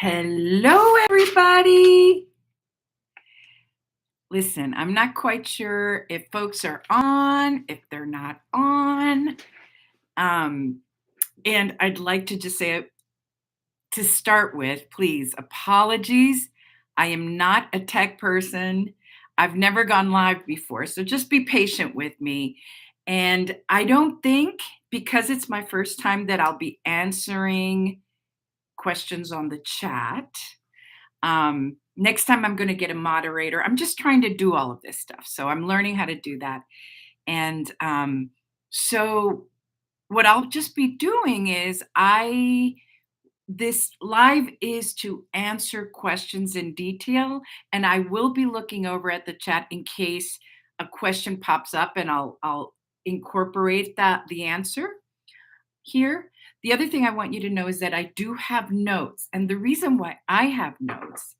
Hello, everybody. Listen, I'm not quite sure if folks are on, if they're not on. Um, and I'd like to just say to start with, please, apologies. I am not a tech person. I've never gone live before, so just be patient with me. And I don't think, because it's my first time, that I'll be answering questions on the chat. Next time I'm going to get a moderator. I'm just trying to do all of this stuff. So I'm learning how to do that. And so what I'll just be doing is this live is to answer questions in detail, and I will be looking over at the chat in case a question pops up, and I'll incorporate the answer here. The other thing I want you to know is that I do have notes, and the reason why I have notes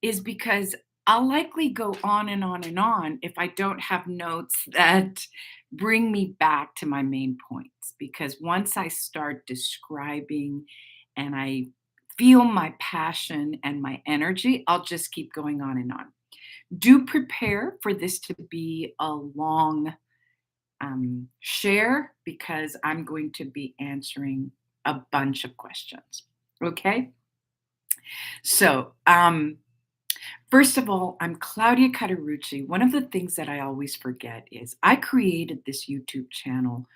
is because I'll likely go on and on and on if I don't have notes that bring me back to my main points. Because once I start describing and I feel my passion and my energy, I'll just keep going on and on. Do prepare for this to be a long share because I'm going to be answering a bunch of questions. Okay? So, first of all, I'm Claudia Catarucci. One of the things that I always forget is I created this YouTube channel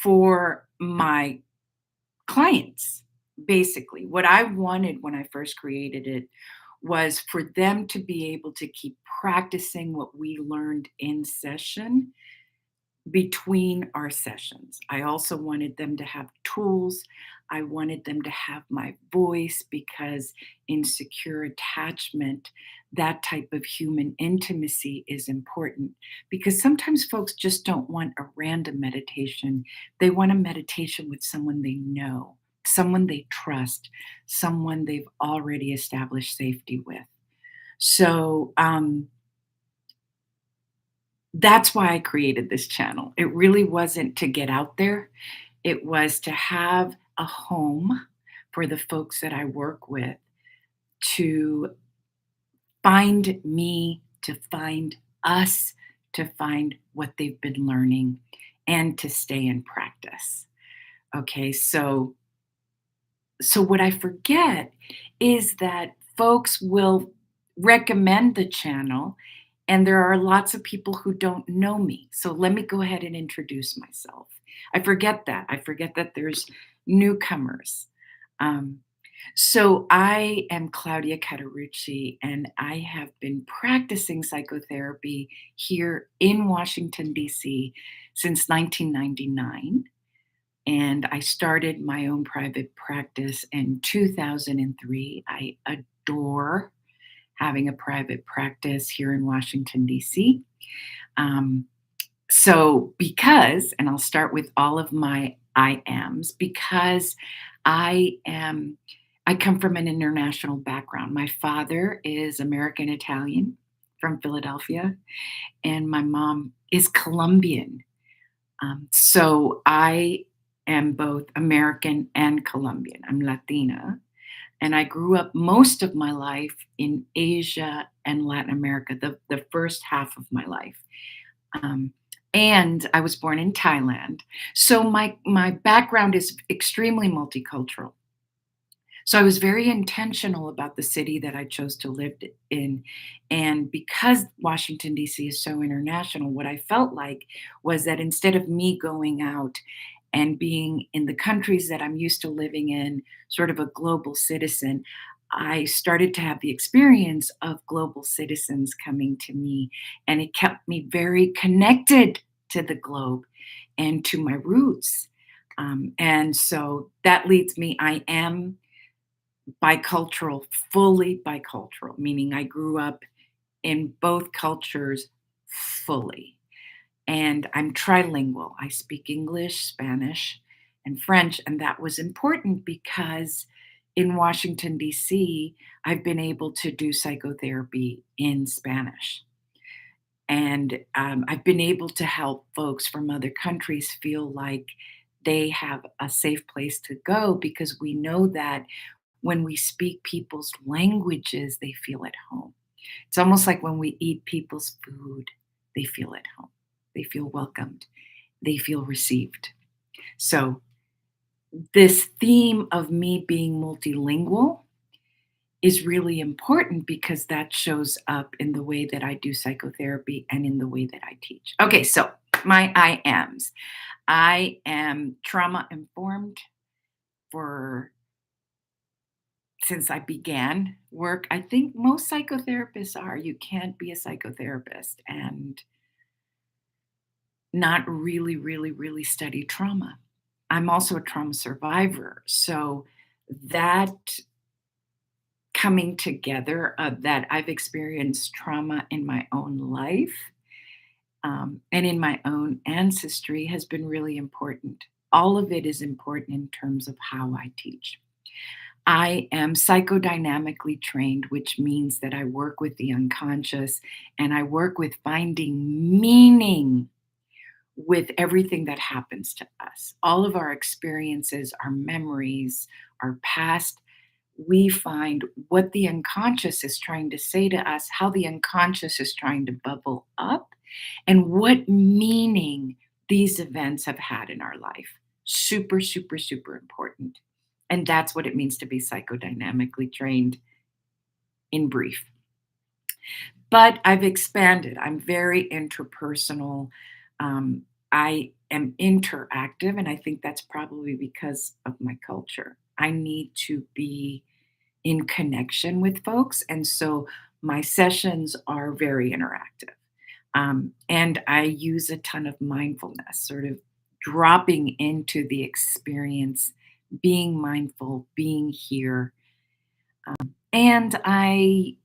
for my clients. Basically, what I wanted when I first created it was for them to be able to keep practicing what we learned in session between our sessions. I also wanted them to have tools. I wanted them to have my voice because in secure attachment, that type of human intimacy is important because sometimes folks just don't want a random meditation. They want a meditation with someone they know, someone they trust, someone they've already established safety with. So, that's why I created this channel. It really wasn't to get out there. It was to have a home for the folks that I work with to find me, to find us, to find what they've been learning, and to stay in practice. Okay, so what I forget is that folks will recommend the channel, and there are lots of people who don't know me. So let me go ahead and introduce myself. I forget that. I forget that there's newcomers. Um, so I am Claudia Catarucci, and I have been practicing psychotherapy here in Washington, D.C. since 1999. And I started my own private practice in 2003. I adore having a private practice here in Washington, D.C. Um, and I'll start with all of my I ams, because I am, I come from an international background. My father is American Italian from Philadelphia, and my mom is Colombian. So I am both American and Colombian. I'm Latina. And I grew up most of my life in Asia and Latin America, the first half of my life. Um, and I was born in Thailand. So my background is extremely multicultural. So I was very intentional about the city that I chose to live in. And because Washington, D.C. is so international, what I felt like was that instead of me going out and being in the countries that I'm used to living in, sort of a global citizen, I started to have the experience of global citizens coming to me. And it kept me very connected to the globe and to my roots. And so that leads me, I am bicultural, fully bicultural, meaning I grew up in both cultures fully. And I'm trilingual. I speak English, Spanish, and French. And that was important because in Washington, D.C., I've been able to do psychotherapy in Spanish. And I've been able to help folks from other countries feel like they have a safe place to go because we know that When we speak people's languages, they feel at home. It's almost like when we eat people's food, they feel at home. They feel welcomed. They feel received. So, this theme of me being multilingual is really important because that shows up in the way that I do psychotherapy and in the way that I teach. Okay, so my I ams. I am trauma informed for since I began work. I think most psychotherapists are. You can't be a psychotherapist and not really, really, really study trauma. I'm also a trauma survivor. So that coming together of that I've experienced trauma in my own life and in my own ancestry has been really important. All of it is important in terms of how I teach. I am psychodynamically trained, which means that I work with the unconscious and I work with finding meaning with everything that happens to us. All of our experiences, our memories, our past, we find what the unconscious is trying to say to us, how the unconscious is trying to bubble up, and what meaning these events have had in our life. Super, super, super important. And that's what it means to be psychodynamically trained in brief. But I've expanded. I'm very interpersonal. Um, I am interactive, and I think that's probably because of my culture. I need to be in connection with folks, and so my sessions are very interactive. And I use a ton of mindfulness, sort of dropping into the experience, being mindful, being here. And I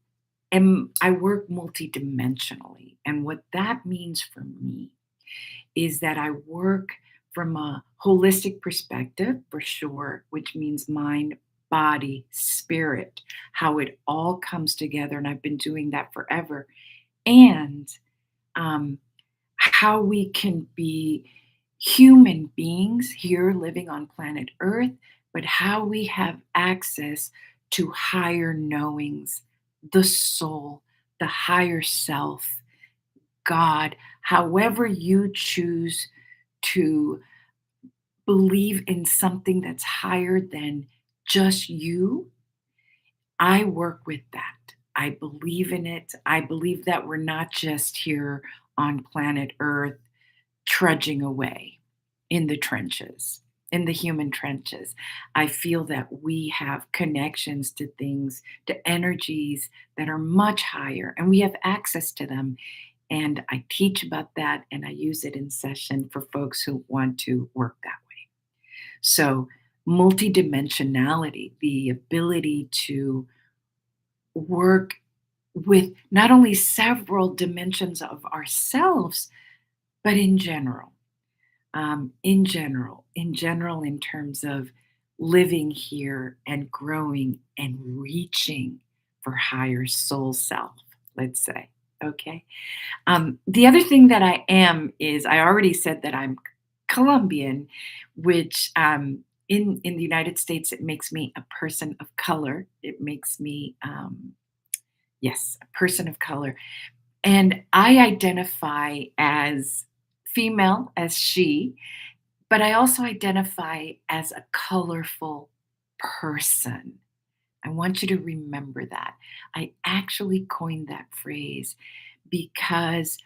work multidimensionally. And what that means for me is that I work from a holistic perspective for sure, which means mind, body, spirit, how it all comes together. And I've been doing that forever. And um, how we can be human beings here living on planet Earth, but how we have access to higher knowings, the soul, the higher self, God, however you choose to believe in something that's higher than just you. I work with that. I believe in it. I believe that we're not just here on planet Earth trudging away in the trenches, in the human trenches. I feel that we have connections to things, to energies that are much higher, and we have access to them. And I teach about that and I use it in session for folks who want to work that way. So, multidimensionality, the ability to work with not only several dimensions of ourselves, but in general, in terms of living here and growing and reaching for higher soul self, let's say. Okay. The other thing that I am is I already said that I'm Colombian, which in the United States, it makes me a person of color. It makes me, yes, a person of color. And I identify as female, as she, but I also identify as a colorful person. I want you to remember that. I actually coined that phrase because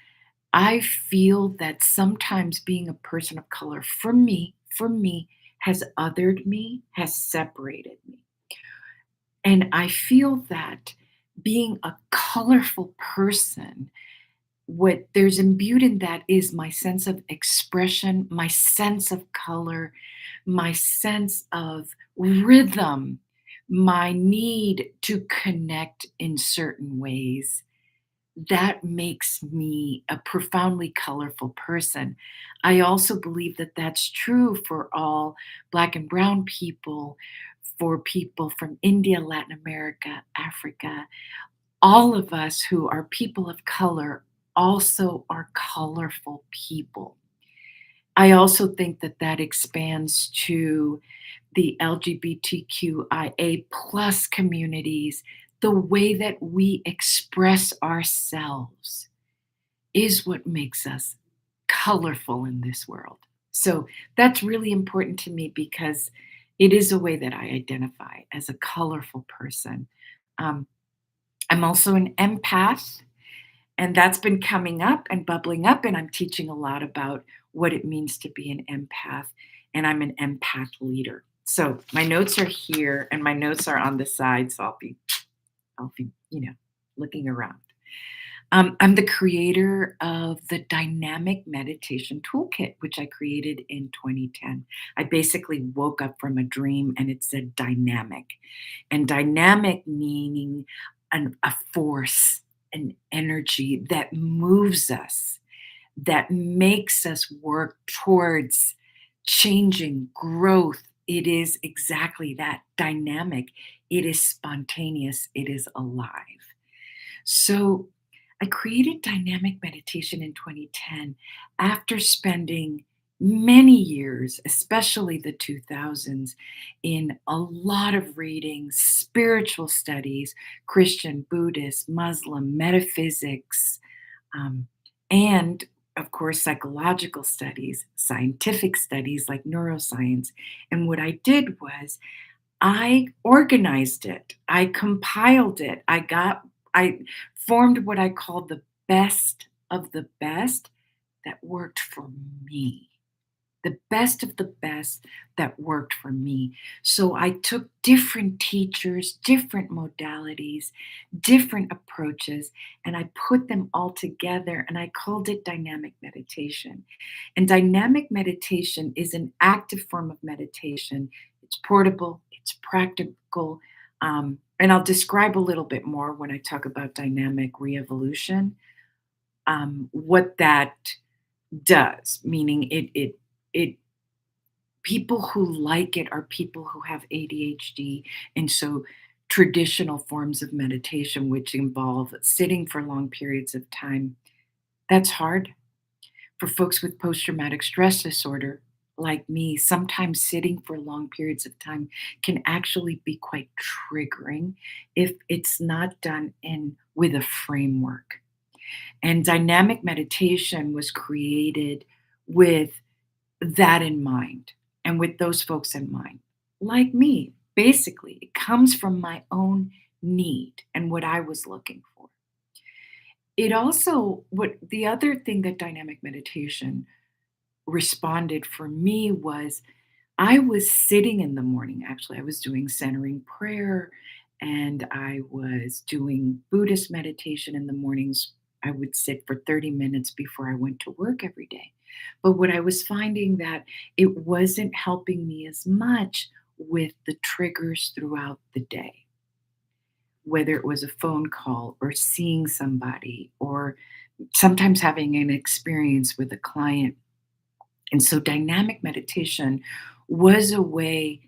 I feel that sometimes being a person of color for me, has othered me, has separated me. And I feel that being a colorful person, what there's imbued in that is my sense of expression, my sense of color, my sense of rhythm, my need to connect in certain ways. That makes me a profoundly colorful person. I also believe that that's true for all Black and Brown people, for people from India, Latin America, Africa. All of us who are people of color also are colorful people. I also think that that expands to the LGBTQIA plus communities. The way that we express ourselves is what makes us colorful in this world. So that's really important to me because it is a way that I identify as a colorful person. Um, I'm also an empath, and that's been coming up and bubbling up, and I'm teaching a lot about what it means to be an empath, and I'm an empath leader. So my notes are here, and my notes are on the side, so I'll be looking around. I'm the creator of the Dynamic Meditation Toolkit, which I created in 2010. I basically woke up from a dream and it said dynamic. And dynamic meaning a force, an energy that moves us, that makes us work towards changing growth. It is exactly that dynamic. It is spontaneous. It is alive. So I created dynamic meditation in 2010 after spending many years, especially the 2000s, in a lot of reading, spiritual studies, Christian, Buddhist, Muslim, metaphysics, um, and of course, psychological studies, scientific studies like neuroscience. And what I did was I organized it. I compiled it. I formed what I called the best of the best that worked for me. The best of the best that worked for me. So I took different teachers, different modalities, different approaches, and I put them all together and I called it dynamic meditation. And dynamic meditation is an active form of meditation. It's portable, it's practical. And I'll describe a little bit more when I talk about dynamic re-evolution, what that does, meaning it people who like it are people who have ADHD. And so traditional forms of meditation, which involve sitting for long periods of time, that's hard. For folks with post traumatic stress disorder, like me, sometimes sitting for long periods of time can actually be quite triggering if it's not done in with a framework. And dynamic meditation was created with that in mind and with those folks in mind. Like me, basically, it comes from my own need and what I was looking for. It also, what the other thing that dynamic meditation responded for me was I was sitting in the morning, actually, I was doing centering prayer and I was doing Buddhist meditation in the mornings. I would sit for 30 minutes before I went to work every day. But what I was finding that it wasn't helping me as much with the triggers throughout the day, whether it was a phone call or seeing somebody or sometimes having an experience with a client. And so dynamic meditation is a way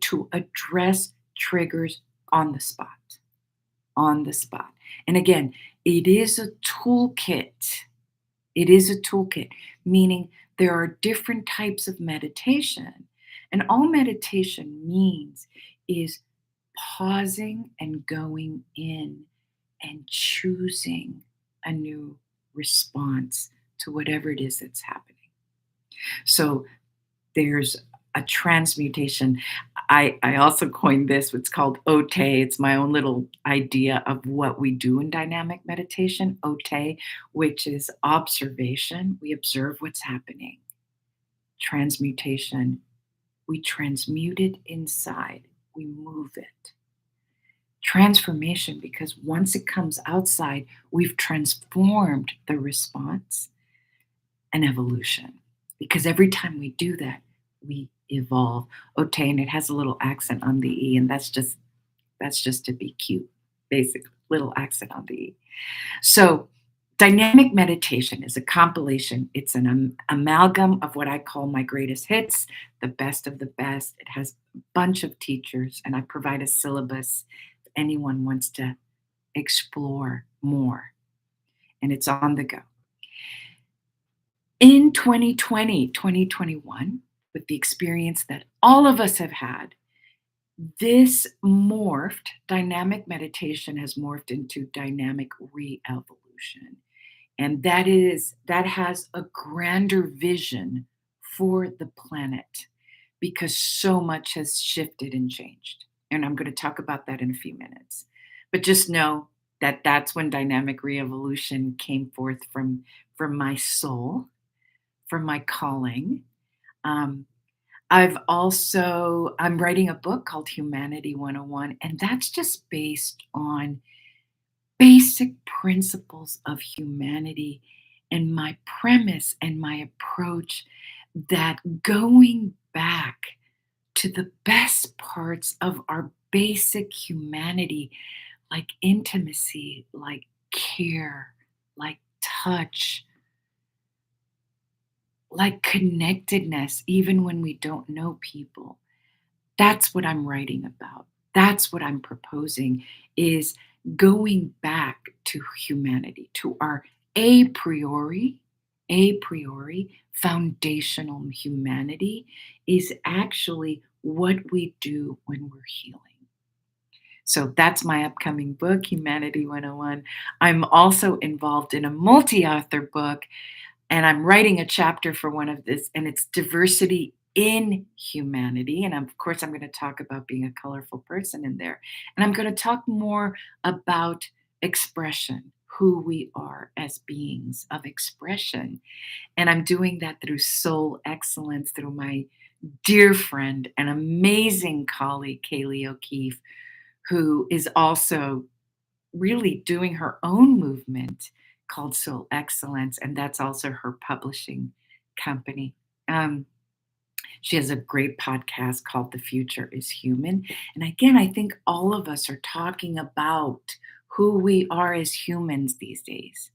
to address triggers on the spot, on the spot. And again, it is a toolkit. It is a toolkit, meaning there are different types of meditation. And all meditation means is pausing and going in and choosing a new response to whatever it is that's happening. So there's a transmutation. I also coined this, what's called OTE. It's my own little idea of what we do in dynamic meditation, OTE, which is observation. We observe what's happening. Transmutation, we transmute it inside, we move it. Transformation, because once it comes outside, we've transformed the response and evolution. Because every time we do that, we evolve. Ote, and it has a little accent on the E, and that's just to be cute, basically. Little accent on the E. So dynamic meditation is a compilation. It's an amalgam of what I call my greatest hits, the best of the best. It has a bunch of teachers, and I provide a syllabus if anyone wants to explore more. And it's on the go. In 2020, 2021, with the experience that all of us have had, this morphed, dynamic meditation has morphed into dynamic re-evolution. And that has a grander vision for the planet because so much has shifted and changed. And I'm going to talk about that in a few minutes. But just know that that's when dynamic re-evolution came forth from my soul, from my calling. Um, I'm writing a book called Humanity 101, and that's just based on basic principles of humanity and my premise and my approach that going back to the best parts of our basic humanity, like intimacy, like care, like touch, like connectedness, even when we don't know people. That's what I'm writing about. That's what I'm proposing is going back to humanity, to our a priori foundational humanity is actually what we do when we're healing. So that's my upcoming book, Humanity 101. I'm also involved in a multi author book and I'm writing a chapter for one of this, and it's diversity in humanity. And of course, I'm going to talk about being a colorful person in there. And I'm going to talk more about expression, who we are as beings of expression. And I'm doing that through soul excellence, through my dear friend and amazing colleague, Kaylee O'Keefe, who is also really doing her own movement called Soul Excellence, and that's also her publishing company. Um, she has a great podcast called The Future is Human. And again, I think all of us are talking about who we are as humans these days,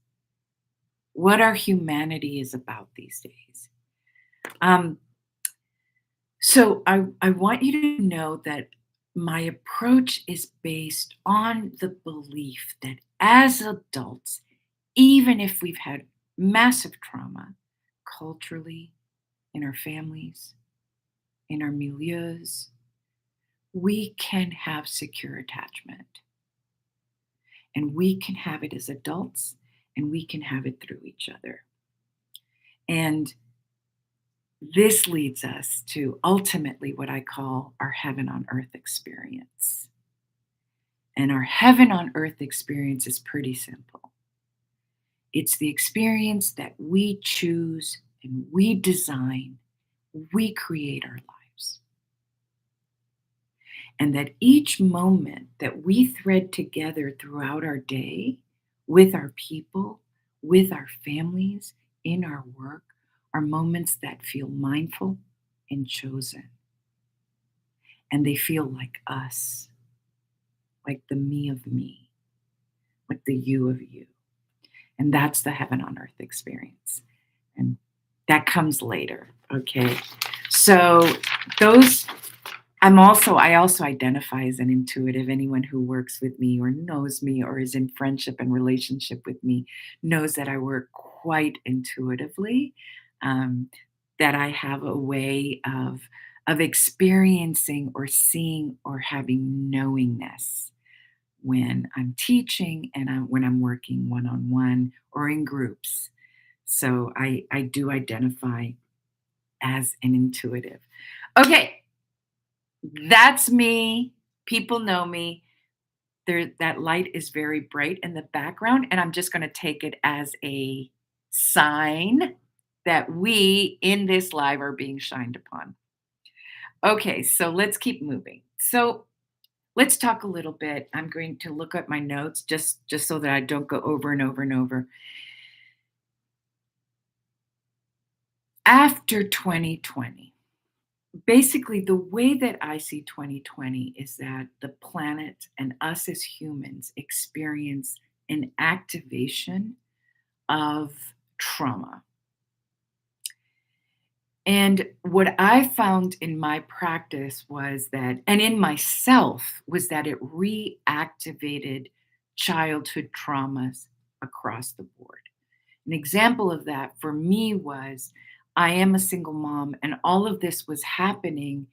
what our humanity is about these days. Um, so I want you to know that my approach is based on the belief that as adults, even if we've had massive trauma culturally, in our families, in our milieus, we can have secure attachment. And we can have it as adults, and we can have it through each other. And this leads us to ultimately what I call our heaven on earth experience. And our heaven on earth experience is pretty simple. It's the experience that we choose and we design, we create our lives. And that each moment that we thread together throughout our day with our people, with our families, in our work, are moments that feel mindful and chosen. And they feel like us, like the me of me, like the you of you. And that's the heaven on earth experience. And that comes later. Okay. So those I also identify as an intuitive. Anyone who works with me or knows me or is in friendship and relationship with me knows that I work quite intuitively. Um, that I have a way of experiencing or seeing or having knowingness when I'm teaching and when I'm working one on one or in groups. So I do identify as an intuitive. Okay, that's me. People know me. There, that light is very bright in the background, and I'm just going to take it as a sign that we in this live are being shined upon. Okay, so let's keep moving. So let's talk a little bit. I'm going to look at my notes just so that I don't go over and over and over. After 2020, basically the way that I see 2020 is that the planet and us as humans experience an activation of trauma. And what I found in my practice was that, and in myself, was that it reactivated childhood traumas across the board. An example of that for me was I am a single mom, and all of this was happening.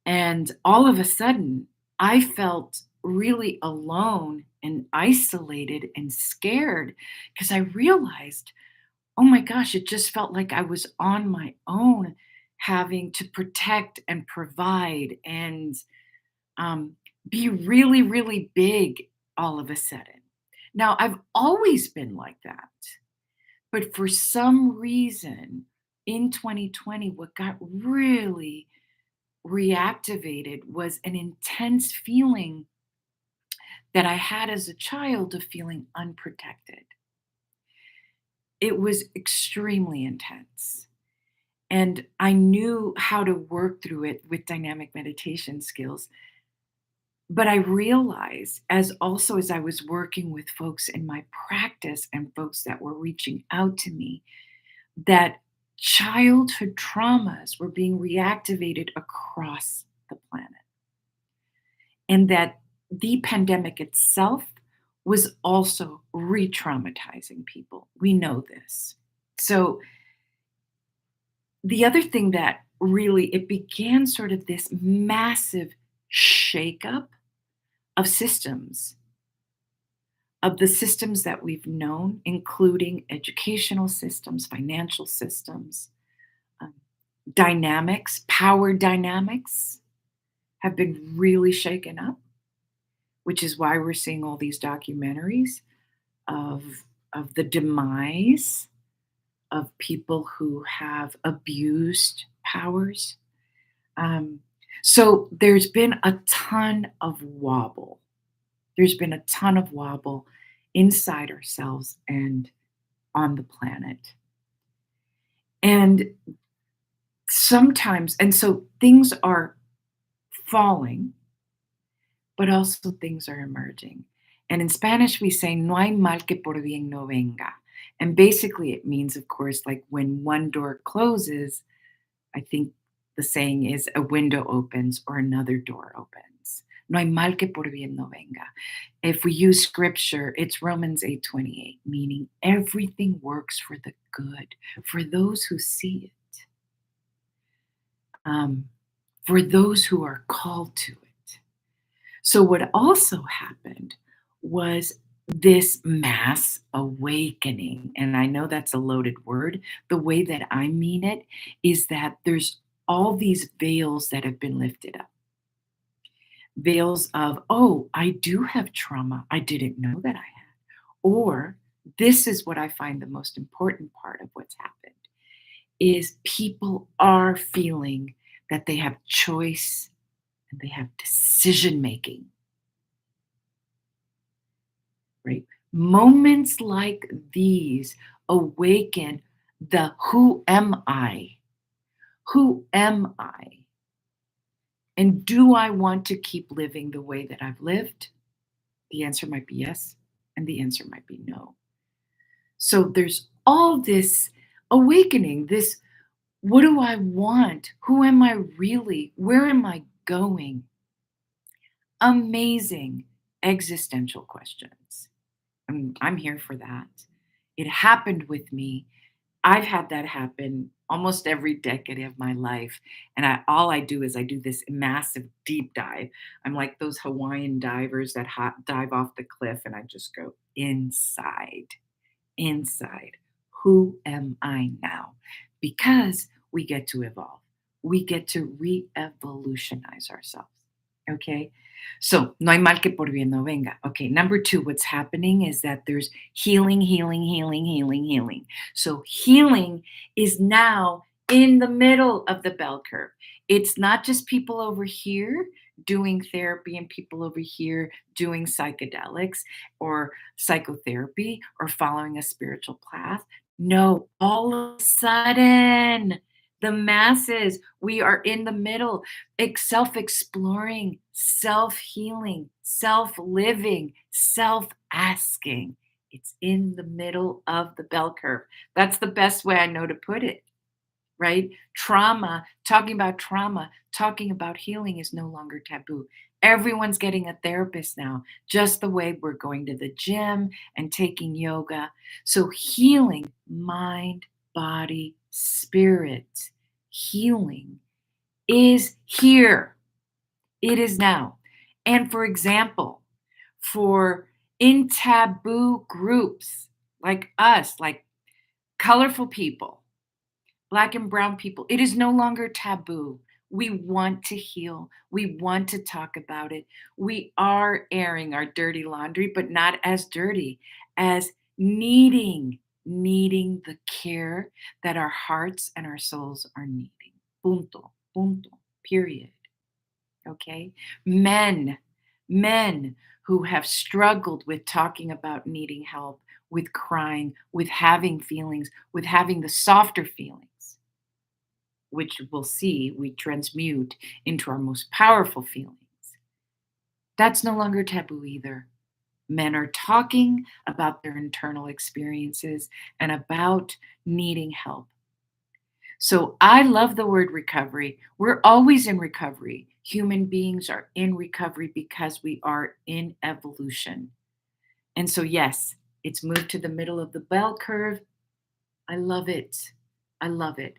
And all of a sudden, I felt really alone and isolated and scared because I realized, oh my gosh, it just felt like I was on my own, having to protect and provide and um, be really, really big all of a sudden. Now, I've always been like that. But for some reason in 2020, what got really reactivated was an intense feeling that I had as a child of feeling unprotected. It was extremely intense. And I knew how to work through it with dynamic meditation skills. But I realized as I was working with folks in my practice and folks that were reaching out to me, that childhood traumas were being reactivated across the planet, and that the pandemic itself was also re-traumatizing people. We know this. So the other thing that really it began sort of this massive shakeup of systems, of the systems that we've known, including educational systems, financial systems, um, dynamics, power dynamics have been really shaken up, which is why we're seeing all these documentaries of the demise of people who have abused powers. Um, so there's been a ton of wobble. There's been a ton of wobble inside ourselves and on the planet. And so things are falling, but also things are emerging. And in Spanish, we say, no hay mal que por bien no venga. And basically, it means, of course, like when one door closes, I think the saying is a window opens or another door opens. No hay mal que por bien no venga. If we use scripture, it's Romans 8:28, meaning everything works for the good, for those who see it, um, for those who are called to it. So, what also happened was this mass awakening. And I know that's a loaded word. The way that I mean it is that there's all these veils that have been lifted up, veils of, oh, I do have trauma. I didn't know that I had. Or this is what I find the most important part of what's happened is people are feeling that they have choice and they have decision making, right? Moments like these awaken the who am I? Who am I? And do I want to keep living the way that I've lived? The answer might be yes, and the answer might be no. So there's all this awakening, this what do I want? Who am I really? Where am I going? Amazing existential questions. I'm here for that. It happened with me. I've had that happen almost every decade of my life. And all I do is I do this massive deep dive. I'm like those Hawaiian divers that dive off the cliff and I just go inside. Who am I now? Because we get to evolve. We get to re-evolutionize ourselves. Okay. So, no hay mal que por bien no venga. Okay. Number two, what's happening is that there's healing. So, healing is now in the middle of the bell curve. It's not just people over here doing therapy and people over here doing psychedelics or psychotherapy or following a spiritual path. No, all of a sudden, the masses, we are in the middle, self exploring, self healing, self living, self asking. It's in the middle of the bell curve. That's the best way I know to put it, right? Trauma, talking about healing is no longer taboo. Everyone's getting a therapist now, just the way we're going to the gym and taking yoga. So, healing mind, body, spirit, healing is here. It is now. And for example, for in taboo groups like us, like colorful people, Black and brown people, it is no longer taboo. We want to heal. We want to talk about it. We are airing our dirty laundry, but not as dirty as needing the care that our hearts and our souls are needing. Punto, punto, period. Okay? Men, men who have struggled with talking about needing help, with crying, with having feelings, with having the softer feelings, which we'll see we transmute into our most powerful feelings. That's no longer taboo either. Men are talking about their internal experiences and about needing help. So I love the word recovery. We're always in recovery. Human beings are in recovery because we are in evolution. And so, yes, it's moved to the middle of the bell curve. I love it. I love it.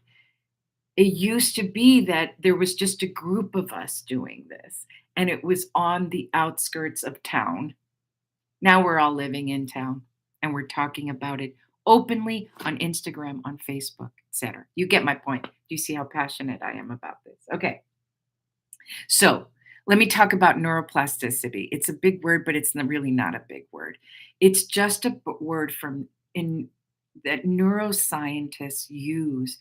It used to be that there was just a group of us doing this, and it was on the outskirts of town. Now we're all living in town, and we're talking about it openly on Instagram, on Facebook, etc. You get my point. Do you see how passionate I am about this? Okay. So, let me talk about neuroplasticity. It's a big word, but it's really not a big word. It's just a word from in that neuroscientists use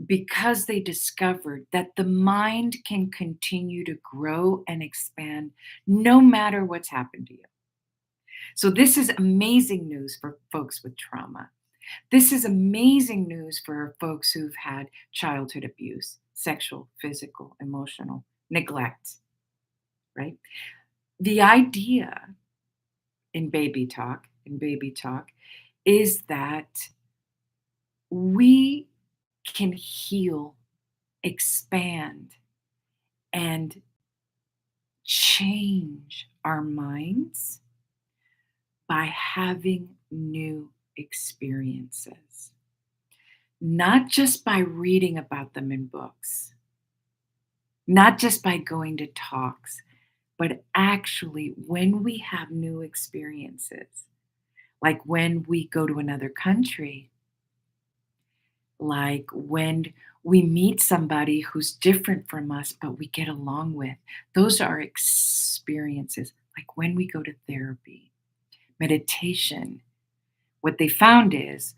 because they discovered that the mind can continue to grow and expand no matter what's happened to you. So, this is amazing news for folks with trauma. This is amazing news for folks who've had childhood abuse, sexual, physical, emotional neglect, right? The idea in baby talk, is that we can heal, expand, and change our minds by having new experiences, not just by reading about them in books, not just by going to talks, but actually when we have new experiences, like when we go to another country, like when we meet somebody who's different from us, but we get along with. Those are experiences, like when we go to therapy, meditation. What they found is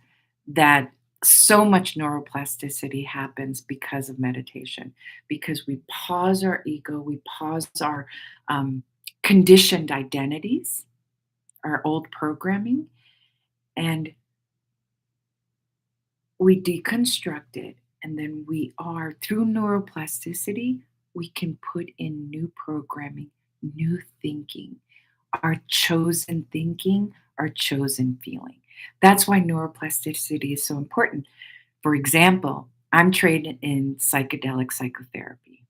that so much neuroplasticity happens because of meditation, because we pause our ego, we pause our conditioned identities, our old programming, and we deconstruct it. And then we are, through neuroplasticity, we can put in new programming, new thinking, our chosen thinking, our chosen feeling. That's why neuroplasticity is so important. For example, I'm trained in psychedelic psychotherapy,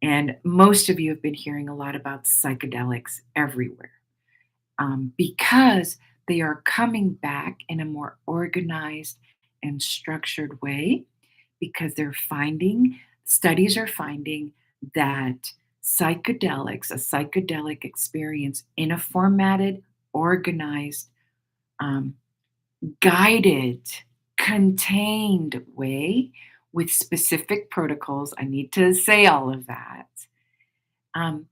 and most of you have been hearing a lot about psychedelics everywhere, because they are coming back in a more organized and structured way, because studies are finding that psychedelics, a psychedelic experience in a formatted, organized, um, guided, contained way with specific protocols. I need to say all of that. Um,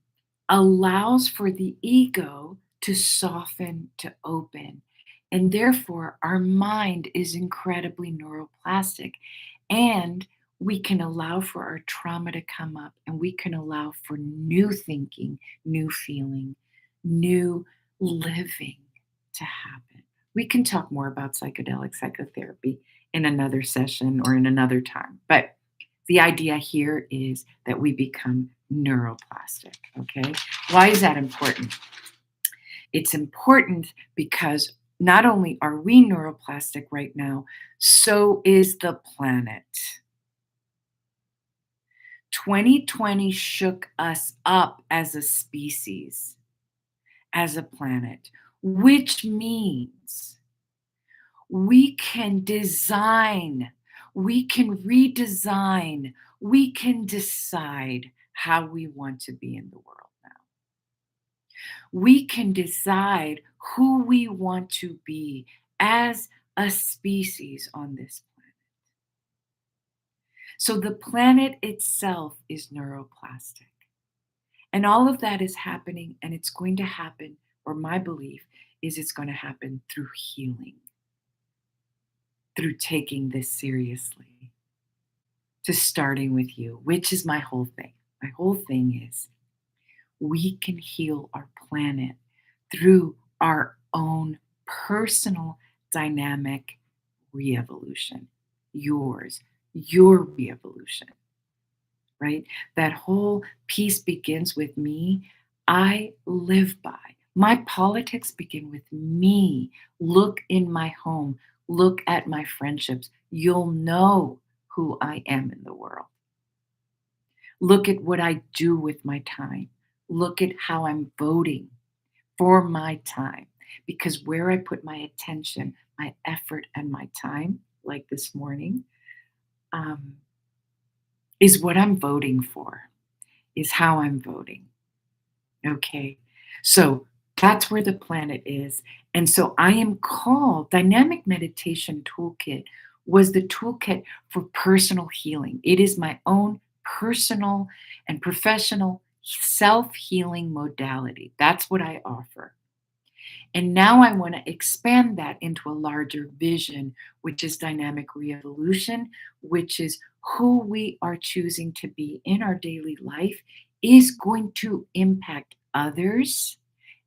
Allows for the ego to soften, to open. And therefore, our mind is incredibly neuroplastic. And we can allow for our trauma to come up, and we can allow for new thinking, new feeling, new living to happen. We can talk more about psychedelic psychotherapy in another session or in another time. But the idea here is that we become neuroplastic, okay? Why is that important? It's important because not only are we neuroplastic right now, so is the planet. 2020 shook us up as a species, as a planet, which means we can design, we can redesign, we can decide how we want to be in the world now. We can decide who we want to be as a species on this planet. So the planet itself is neuroplastic. And all of that is happening, and it's going to happen, or my belief is it's going to happen through healing, through taking this seriously, to starting with you, which is my whole thing. My whole thing is we can heal our planet through our own personal dynamic re-evolution. Yours, your re-evolution, right? That whole piece begins with me. I live by. My politics begin with me. Look in my home. Look at my friendships. You'll know who I am in the world. Look at what I do with my time. Look at how I'm voting for my time. Because where I put my attention, my effort, and my time, like this morning, um, is what I'm voting for, is how I'm voting. Okay. So that's where the planet is. And so I am called Dynamic Meditation Toolkit was the toolkit for personal healing. It is my own personal and professional self-healing modality. That's what I offer. And now I want to expand that into a larger vision, which is dynamic re-evolution, which is who we are choosing to be in our daily life is going to impact others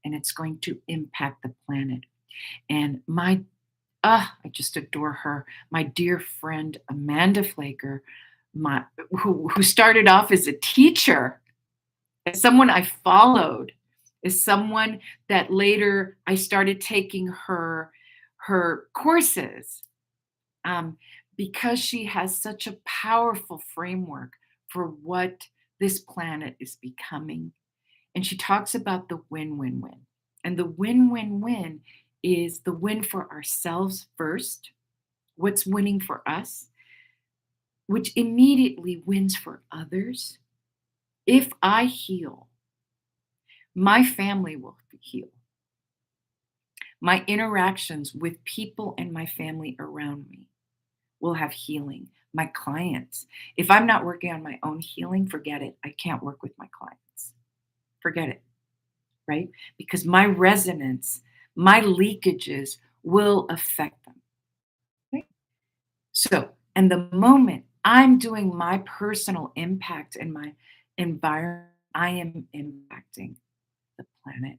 and it's going to impact the planet. And I just adore her. My dear friend Amanda Flaker, who started off as a teacher, as someone I followed, as someone that later I started taking her courses, um, because she has such a powerful framework for what this planet is becoming. And she talks about the win-win-win. And the win-win-win is the win for ourselves first, what's winning for us, which immediately wins for others. If I heal, my family will heal. My interactions with people and my family around me will have healing. My clients, if I'm not working on my own healing, forget it. I can't work with my clients. Forget it, right? Because my resonance, my leakages will affect them. Right? So, and the moment I'm doing my personal impact in my environment, I am impacting the planet.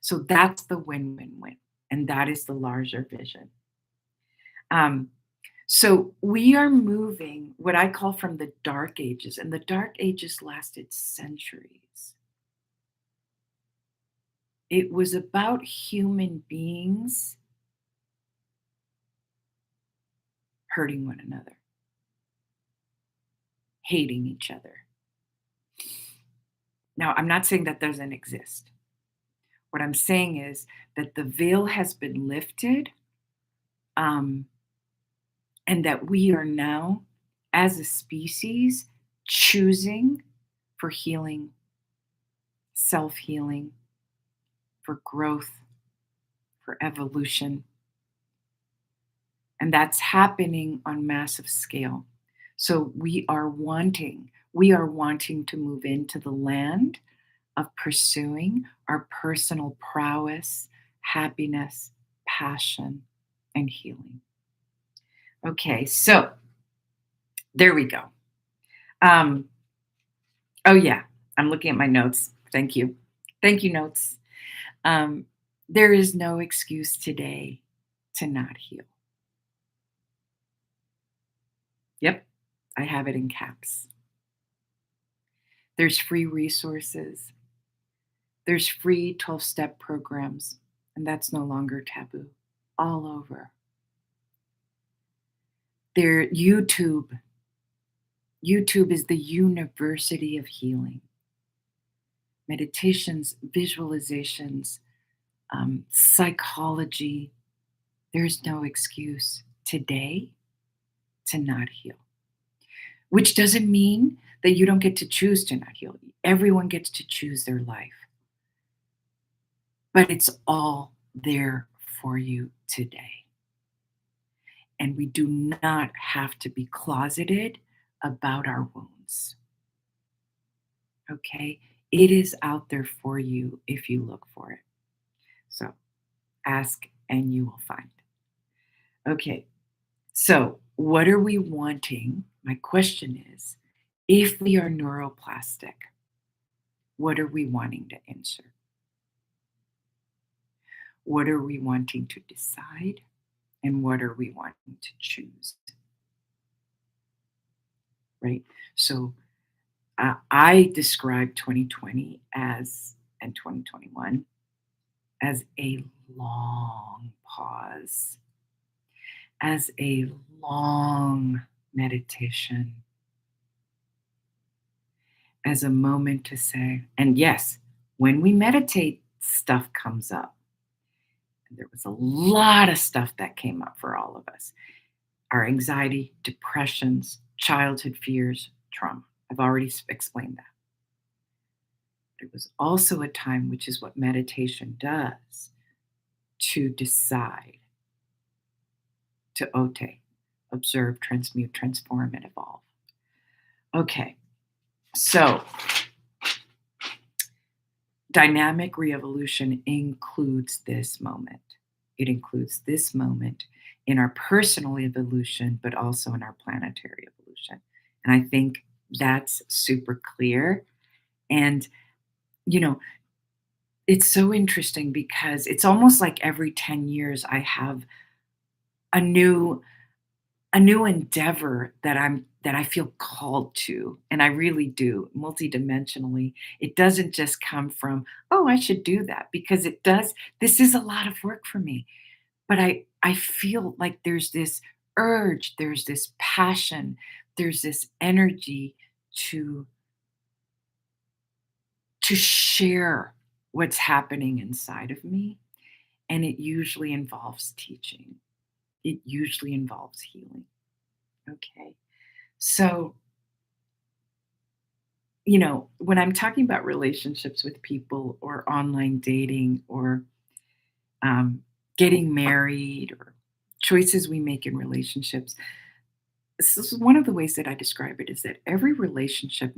So that's the win win win. And that is the larger vision. Um, so we are moving what I call from the dark ages, and the dark ages lasted centuries. It was about human beings hurting one another, hating each other. Now, I'm not saying that doesn't exist. What I'm saying is that the veil has been lifted, um, and that we are now, as a species, choosing for healing, self healing, for growth, for evolution. And that's happening on massive scale. So we are wanting to move into the land of pursuing our personal prowess, happiness, passion, and healing. Okay, so there we go. Um, oh, yeah, I'm looking at my notes. Thank you. Thank you, notes. Um, there is no excuse today to not heal. Yep, I have it in caps. There's free resources, there's free 12-step programs, and that's no longer taboo all over. There, YouTube, YouTube is the university of healing. Meditations, visualizations, psychology. There's no excuse today to not heal, which doesn't mean that you don't get to choose to not heal. Everyone gets to choose their life, but it's all there for you today. And we do not have to be closeted about our wounds. Okay? It is out there for you if you look for it. So ask and you will find. Okay. So, what are we wanting? My question is, if we are neuroplastic, what are we wanting to insert? What are we wanting to decide? And what are we wanting to choose? Right? So, I describe 2020 as, and 2021 as a long pause, as a long meditation, as a moment to say, and yes, when we meditate, stuff comes up. And there was a lot of stuff that came up for all of us: our anxiety, depressions, childhood fears, trauma. I've already explained that. It was also a time, which is what meditation does, to decide, to ote, observe, transmute, transform, and evolve. Okay, so dynamic re-evolution includes this moment. It includes this moment in our personal evolution, but also in our planetary evolution. And I think that's super clear. And, you know, it's so interesting because it's almost like every 10 years I have a new a new endeavor that I feel called to, and I really do, multidimensionally. It doesn't just come from, "Oh, I should do that," because it does. This is a lot of work for me, but I feel like there's this urge, there's this passion, there's this energy to share what's happening inside of me, and it usually involves teaching. It usually involves healing, okay? So, when I'm talking about relationships with people or online dating or um, getting married or choices we make in relationships, this is one of the ways that I describe it, is that every relationship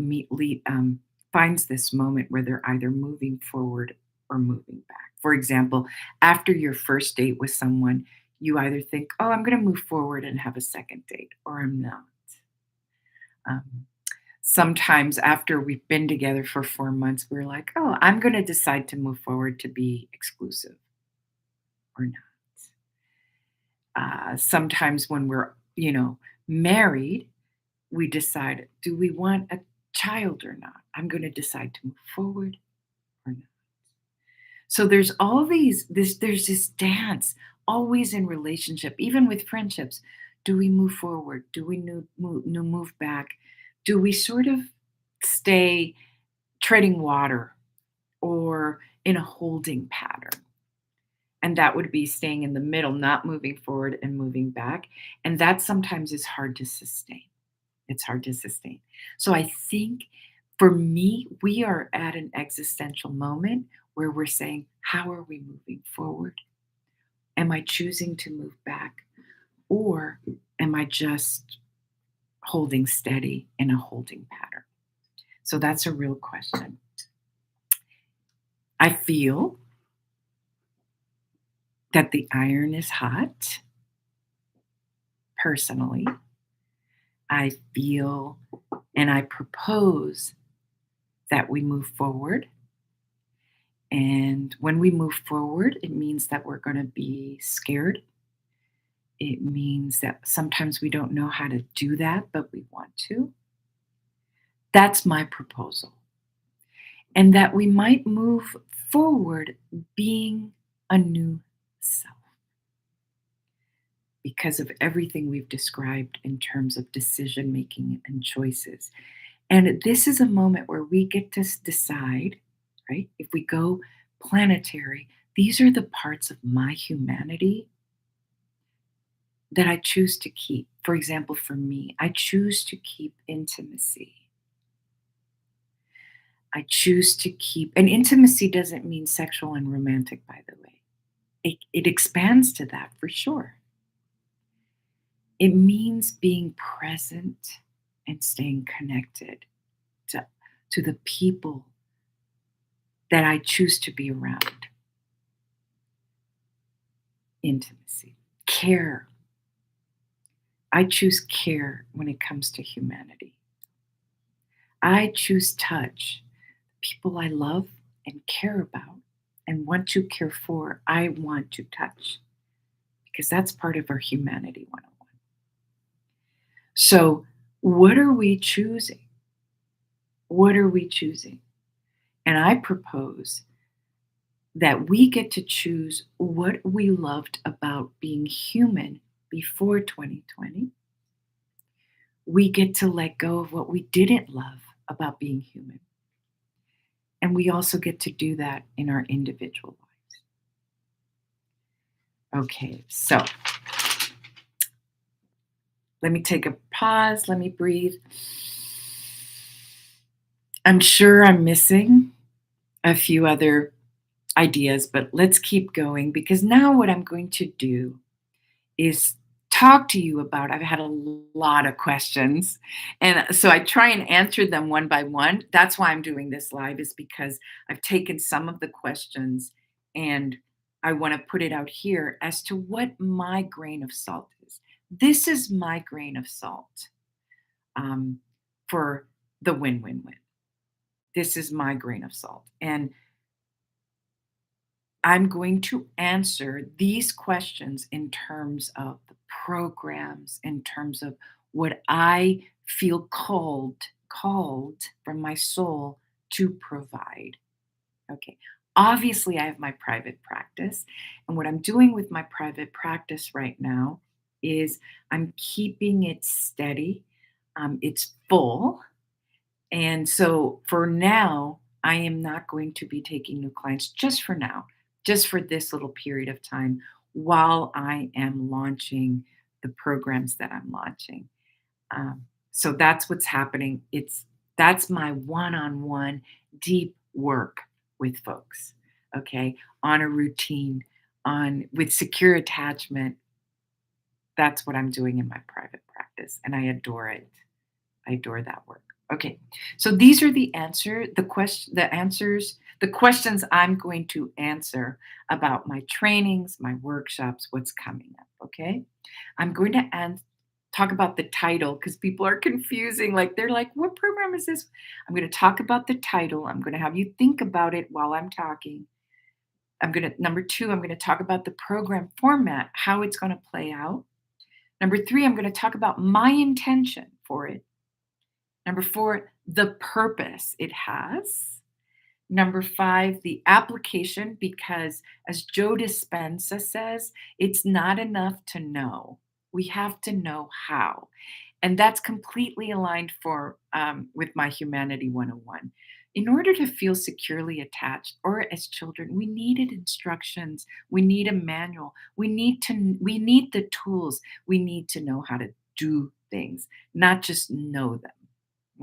finds this moment where they're either moving forward or moving back. For example, after your first date with someone, you either think, oh, I'm going to move forward and have a second date, or I'm not. Um, Sometimes after we've been together for 4 months, we're like, oh, I'm going to decide to move forward to be exclusive or not. Sometimes when we're, married, we decide, do we want a child or not? I'm going to decide to move forward or not. So there's all there's this dance always in relationship, even with friendships. Do we move forward? Do we move back? Do we sort of stay treading water or in a holding pattern? And that would be staying in the middle, not moving forward and moving back. And that sometimes is hard to sustain. It's hard to sustain. So I think for me, we are at an existential moment where we're saying, how are we moving forward? Am I choosing to move back? Or am I just holding steady in a holding pattern? So that's a real question. I feel that the iron is hot. Personally, I feel and I propose that we move forward. And when we move forward, it means that we're going to be scared. It means that sometimes we don't know how to do that, but we want to. That's my proposal. And that we might move forward being a new self, because of everything we've described in terms of decision making and choices. And this is a moment where we get to decide, right? If we go planetary, these are the parts of my humanity that I choose to keep. For example, for me, I choose to keep intimacy. I choose to keep, and intimacy doesn't mean sexual and romantic, by the way. It expands to that for sure. It means being present and staying connected to, to the people that I choose to be around. Intimacy, care. I choose care when it comes to humanity. I choose touch. People I love and care about and want to care for, I want to touch because that's part of our humanity 101. So, what are we choosing? What are we choosing? And I propose that we get to choose what we loved about being human before 2020. We get to let go of what we didn't love about being human. And we also get to do that in our individual lives. Okay, so let me take a pause. Let me breathe. I'm sure I'm missing a few other ideas, but let's keep going because now what I'm going to do is talk to you about. I've had a lot of questions, and so I try and answer them one by one. That's why I'm doing this live, is because I've taken some of the questions and I want to put it out here as to what my grain of salt is. This is my grain of salt um, for the win win win. This is my grain of salt. And I'm going to answer these questions in terms of the programs, in terms of what I feel called from my soul to provide. Okay. Obviously, I have my private practice. And what I'm doing with my private practice right now is I'm keeping it steady. It's full. And so for now, I am not going to be taking new clients just for now, just for this little period of time while I am launching the programs that I'm launching. So that's what's happening. That's my one-on-one deep work with folks. Okay, on a routine, on with secure attachment. That's what I'm doing in my private practice, and I adore it. I adore that work. Okay. So these are the questions I'm going to answer about my trainings, my workshops, what's coming up. Okay. I'm going to talk about the title because people are confusing. Like they're like, what program is this? I'm going to talk about the title. I'm going to have you think about it while I'm talking. Number two, I'm going to talk about the program format, how it's going to play out. Number three, I'm going to talk about my intention for it. Number four, the purpose it has. Number five, the application, because as Joe Dispenza says, it's not enough to know. We have to know how. And that's completely aligned with my Humanity 101. In order to feel securely attached, or as children, we needed instructions. We need a manual. We need the tools. We need to know how to do things, not just know them.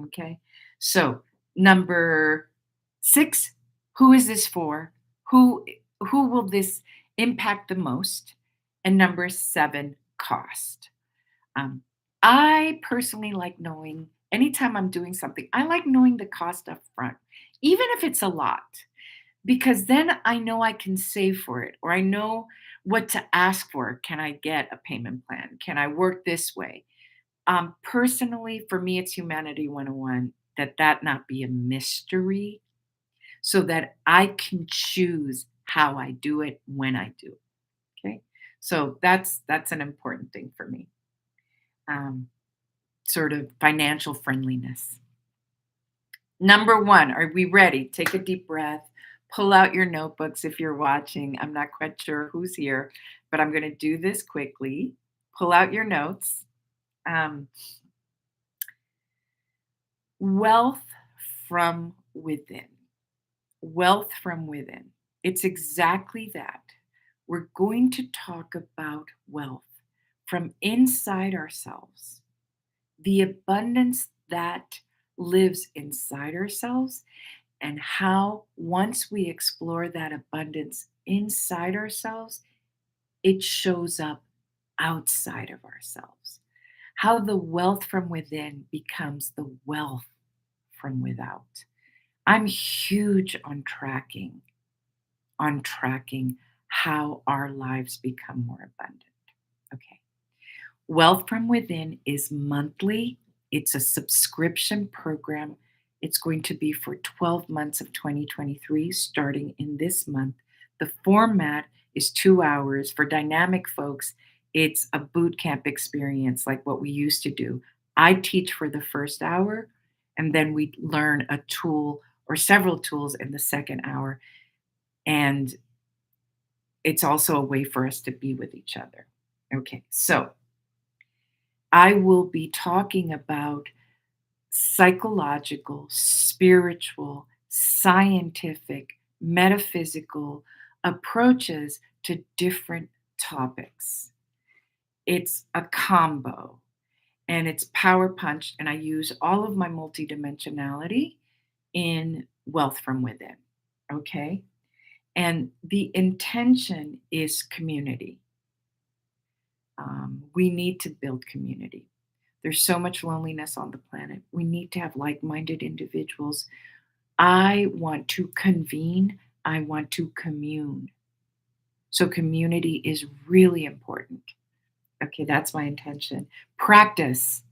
Okay. So number six, who is this for? Who who will this impact the most? And number seven, cost. Um, I personally like knowing anytime I'm doing something, I like knowing the cost up front, even if it's a lot, because then I know I can save for it or I know what to ask for. Can I get a payment plan? Can I work this way? Personally, for me, it's Humanity 101 that not be a mystery so that I can choose how I do it when I do it. Okay. So that's an important thing for me. Um, Sort of financial friendliness. Number one, are we ready? Take a deep breath. Pull out your notebooks if you're watching. I'm not quite sure who's here, but I'm going to do this quickly. pull out your notes. Um, Wealth from within. Wealth from within. It's exactly that. We're going to talk about wealth from inside ourselves, the abundance that lives inside ourselves, and how once we explore that abundance inside ourselves, it shows up outside of ourselves. How the wealth from within becomes the wealth from without. I'm huge on tracking how our lives become more abundant. Okay. Wealth from Within is monthly. It's a subscription program. It's going to be for 12 months of 2023, starting in this month. The format is 2 hours. For dynamic folks, it's a boot camp experience like what we used to do. I teach for the first hour, and then we learn a tool or several tools in the second hour. And it's also a way for us to be with each other. Okay, so I will be talking about psychological, spiritual, scientific, metaphysical approaches to different topics. It's a combo and it's power punch, and I use all of my multidimensionality in Wealth from Within. Okay. And the intention is community. We need to build community. There's so much loneliness on the planet. We need to have like minded individuals. I want to convene, I want to commune. So, community is really important. Okay, that's my intention. Practice.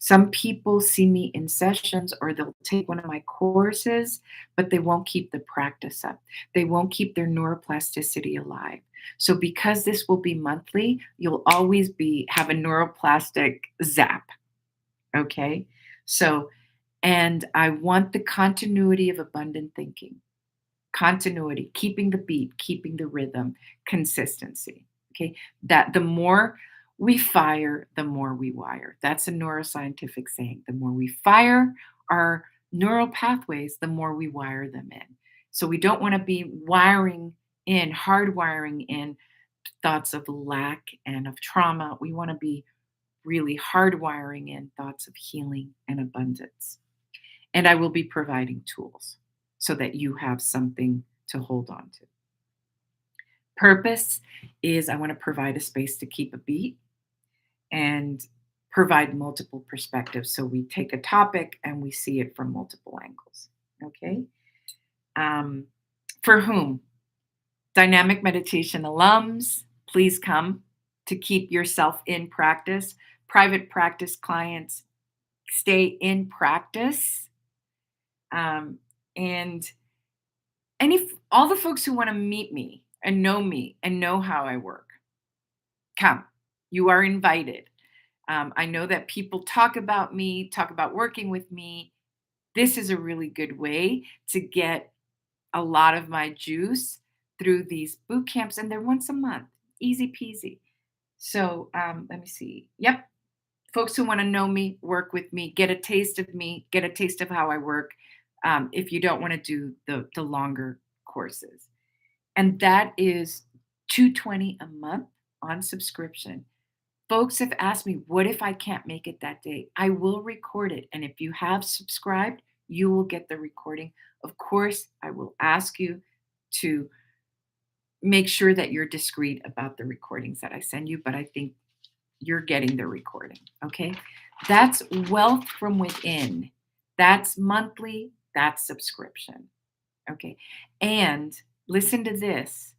Some people see me in sessions or they'll take one of my courses, but they won't keep the practice up. They won't keep their neuroplasticity alive. So because this will be monthly, you'll always be have a neuroplastic zap. Okay? So, and I want the continuity of abundant thinking. Continuity, keeping the beat, keeping the rhythm, consistency. Okay? That the more we fire, the more we wire. That's a neuroscientific saying. The more we fire our neural pathways, the more we wire them in. So we don't want to be wiring in, hardwiring in thoughts of lack and of trauma. We want to be really hardwiring in thoughts of healing and abundance. And I will be providing tools so that you have something to hold on to. Purpose is I want to provide a space to keep a beat and provide multiple perspectives. So we take a topic and we see it from multiple angles. Okay. Um, for whom? Dynamic meditation alums, please come to keep yourself in practice. Private practice clients, stay in practice. Um, and all the folks who want to meet me and know how I work, come. You are invited. I know that people talk about me, talk about working with me. This is a really good way to get a lot of my juice through these boot camps, and they're once a month, easy peasy. So let me see. Yep, folks who want to know me, work with me, get a taste of me, get a taste of how I work. If you don't want to do the longer courses, and that is 220 a month on subscription. Folks have asked me, what if I can't make it that day? I will record it. And if you have subscribed, you will get the recording. Of course, I will ask you to make sure that you're discreet about the recordings that I send you, but I think you're getting the recording. Okay. That's Wealth from Within. That's monthly, that's subscription. Okay. And listen to this,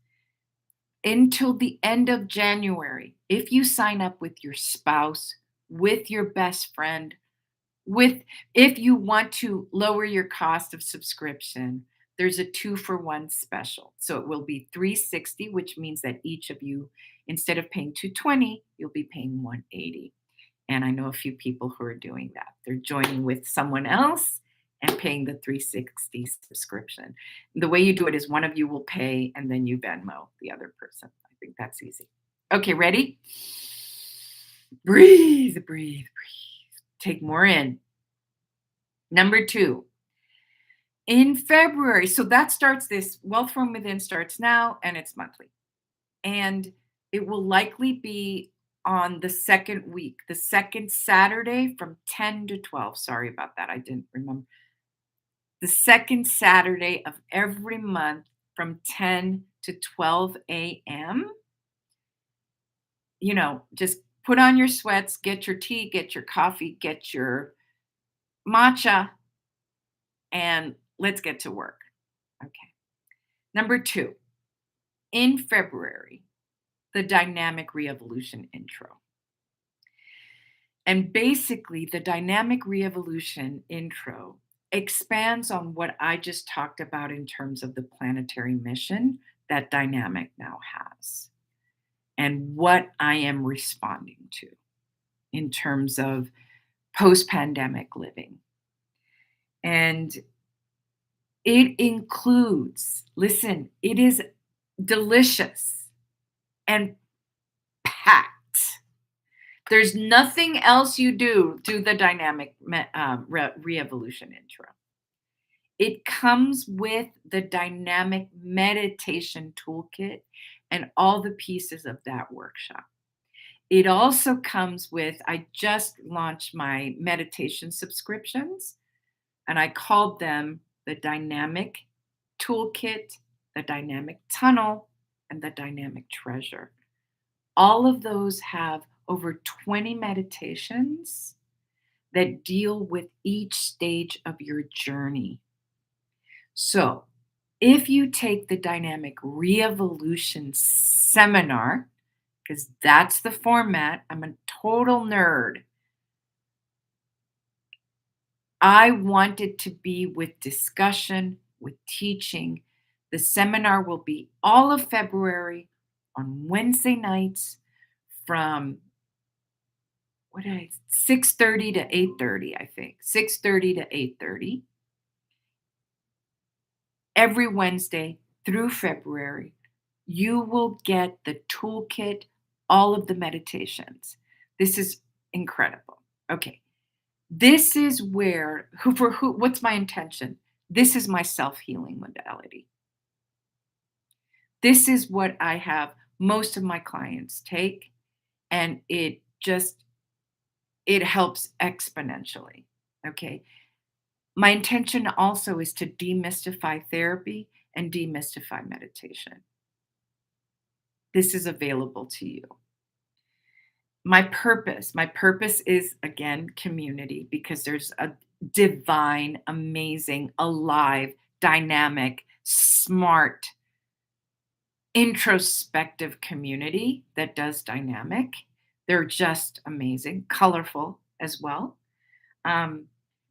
until the end of January, if you sign up with your spouse, with your best friend, with if you want to lower your cost of subscription, there's a 2-for-1 special. So it will be 360, which means that each of you, instead of paying 220, you'll be paying 180. And I know a few people who are doing that. They're joining with someone else and paying the 360 subscription. The way you do it is one of you will pay and then you Venmo the other person. I think that's easy. Okay, ready? Breathe, breathe, breathe. Take more in. Number 2, in February, so that starts this Wealth from Within starts now and it's monthly. And it will likely be on the second week, the second Saturday from 10 to 12. Sorry about that. I didn't remember. The second Saturday of every month from 10 to 12 a.m. Just put on your sweats, get your tea, get your coffee, get your matcha, and let's get to work. Okay. Number 2, in February, the Dynamic Re-Evolution intro. And basically, the Dynamic Re-Evolution intro expands on what I just talked about in terms of the planetary mission that Dynamic now has and what I am responding to in terms of post pandemic living. And it includes, listen, it is delicious and packed. There's nothing else you do the dynamic re-evolution intro. It comes with the dynamic meditation toolkit and all the pieces of that workshop. It also comes with, I just launched my meditation subscriptions, and I called them the dynamic toolkit, the dynamic tunnel, and the dynamic treasure. All of those have over 20 meditations that deal with each stage of your journey. So, if you take the Dynamic Re-Evolution seminar, because that's the format, I'm a total nerd. I want it to be with discussion, with teaching. The seminar will be all of February on Wednesday nights from 6:30 to 8:30, I think. 6:30 to 8:30 every Wednesday through February. You will get the toolkit, all of the meditations. This is incredible. Okay. This is where what's my intention? This is my self-healing modality. This is what I have most of my clients take, and it helps exponentially. Okay. My intention also is to demystify therapy and demystify meditation. This is available to you. My purpose is, again, community, because there's a divine, amazing, alive, dynamic, smart, introspective community that does dynamic. They're just amazing, colorful as well. Um,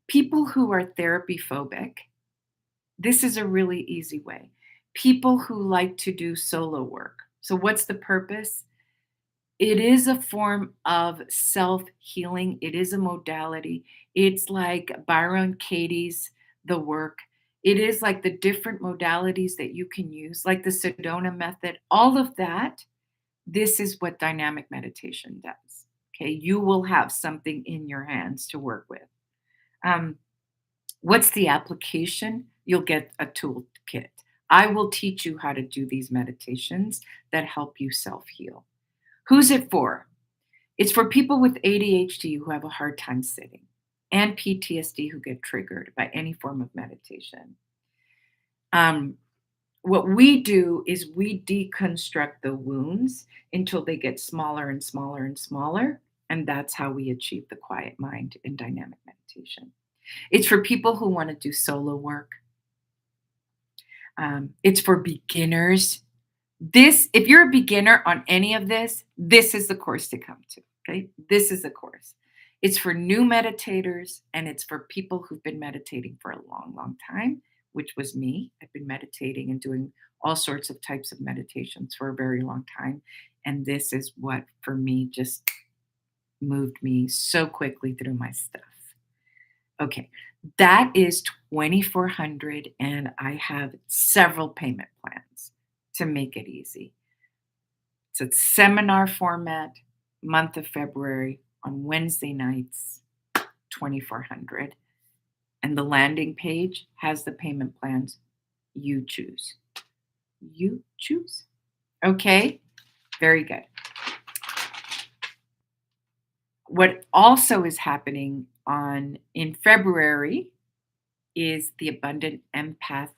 People who are therapy phobic, this is a really easy way. People who like to do solo work. So, what's the purpose? It is a form of self healing, it is a modality. It's like Byron Katie's The Work. It is like the different modalities that you can use, like the Sedona method, all of that. This is what dynamic meditation does. Okay, you will have something in your hands to work with. Um, What's the application? You'll get a toolkit. I will teach you how to do these meditations that help you self heal. Who's it for? It's for people with ADHD who have a hard time sitting and PTSD who get triggered by any form of meditation. Um, what we do is we deconstruct the wounds until they get smaller and smaller and smaller. And that's how we achieve the quiet mind in dynamic meditation. It's for people who want to do solo work. It's for beginners. If you're a beginner on any of this, this is the course to come to. Okay. This is the course. It's for new meditators, and it's for people who've been meditating for a long, long time, which was me. I've been meditating and doing all sorts of types of meditations for a very long time. And this is what, for me, just moved me so quickly through my stuff. Okay, that is 2,400, and I have several payment plans to make it easy. It's a seminar format. month of February on Wednesday nights, 2400. And the landing page has the payment plans you choose. You choose. Okay? Very good. What also is happening on in February is the Abundant Empath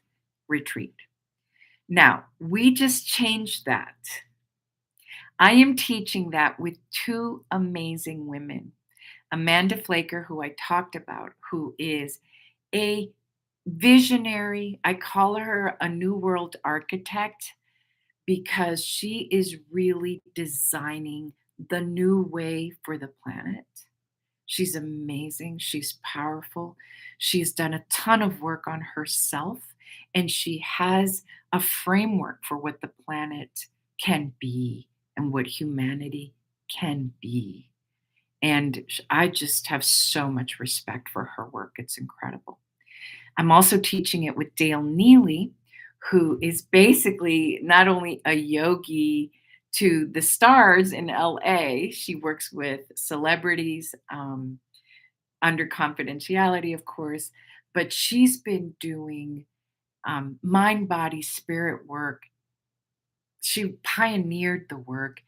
Retreat. Now, we just changed that. I am teaching that with two amazing women. Amanda Flaker, who I talked about, who is a visionary. I call her a New World architect because she is really designing the new way for the planet. She's amazing. She's powerful. She's done a ton of work on herself, and she has a framework for what the planet can be and what humanity can be. And I just have so much respect for her work. It's incredible. I'm also teaching it with Dale Neely, who is basically not only a yogi to the stars in LA, she works with celebrities under confidentiality, of course, but she's been doing mind, body, spirit work. She pioneered the work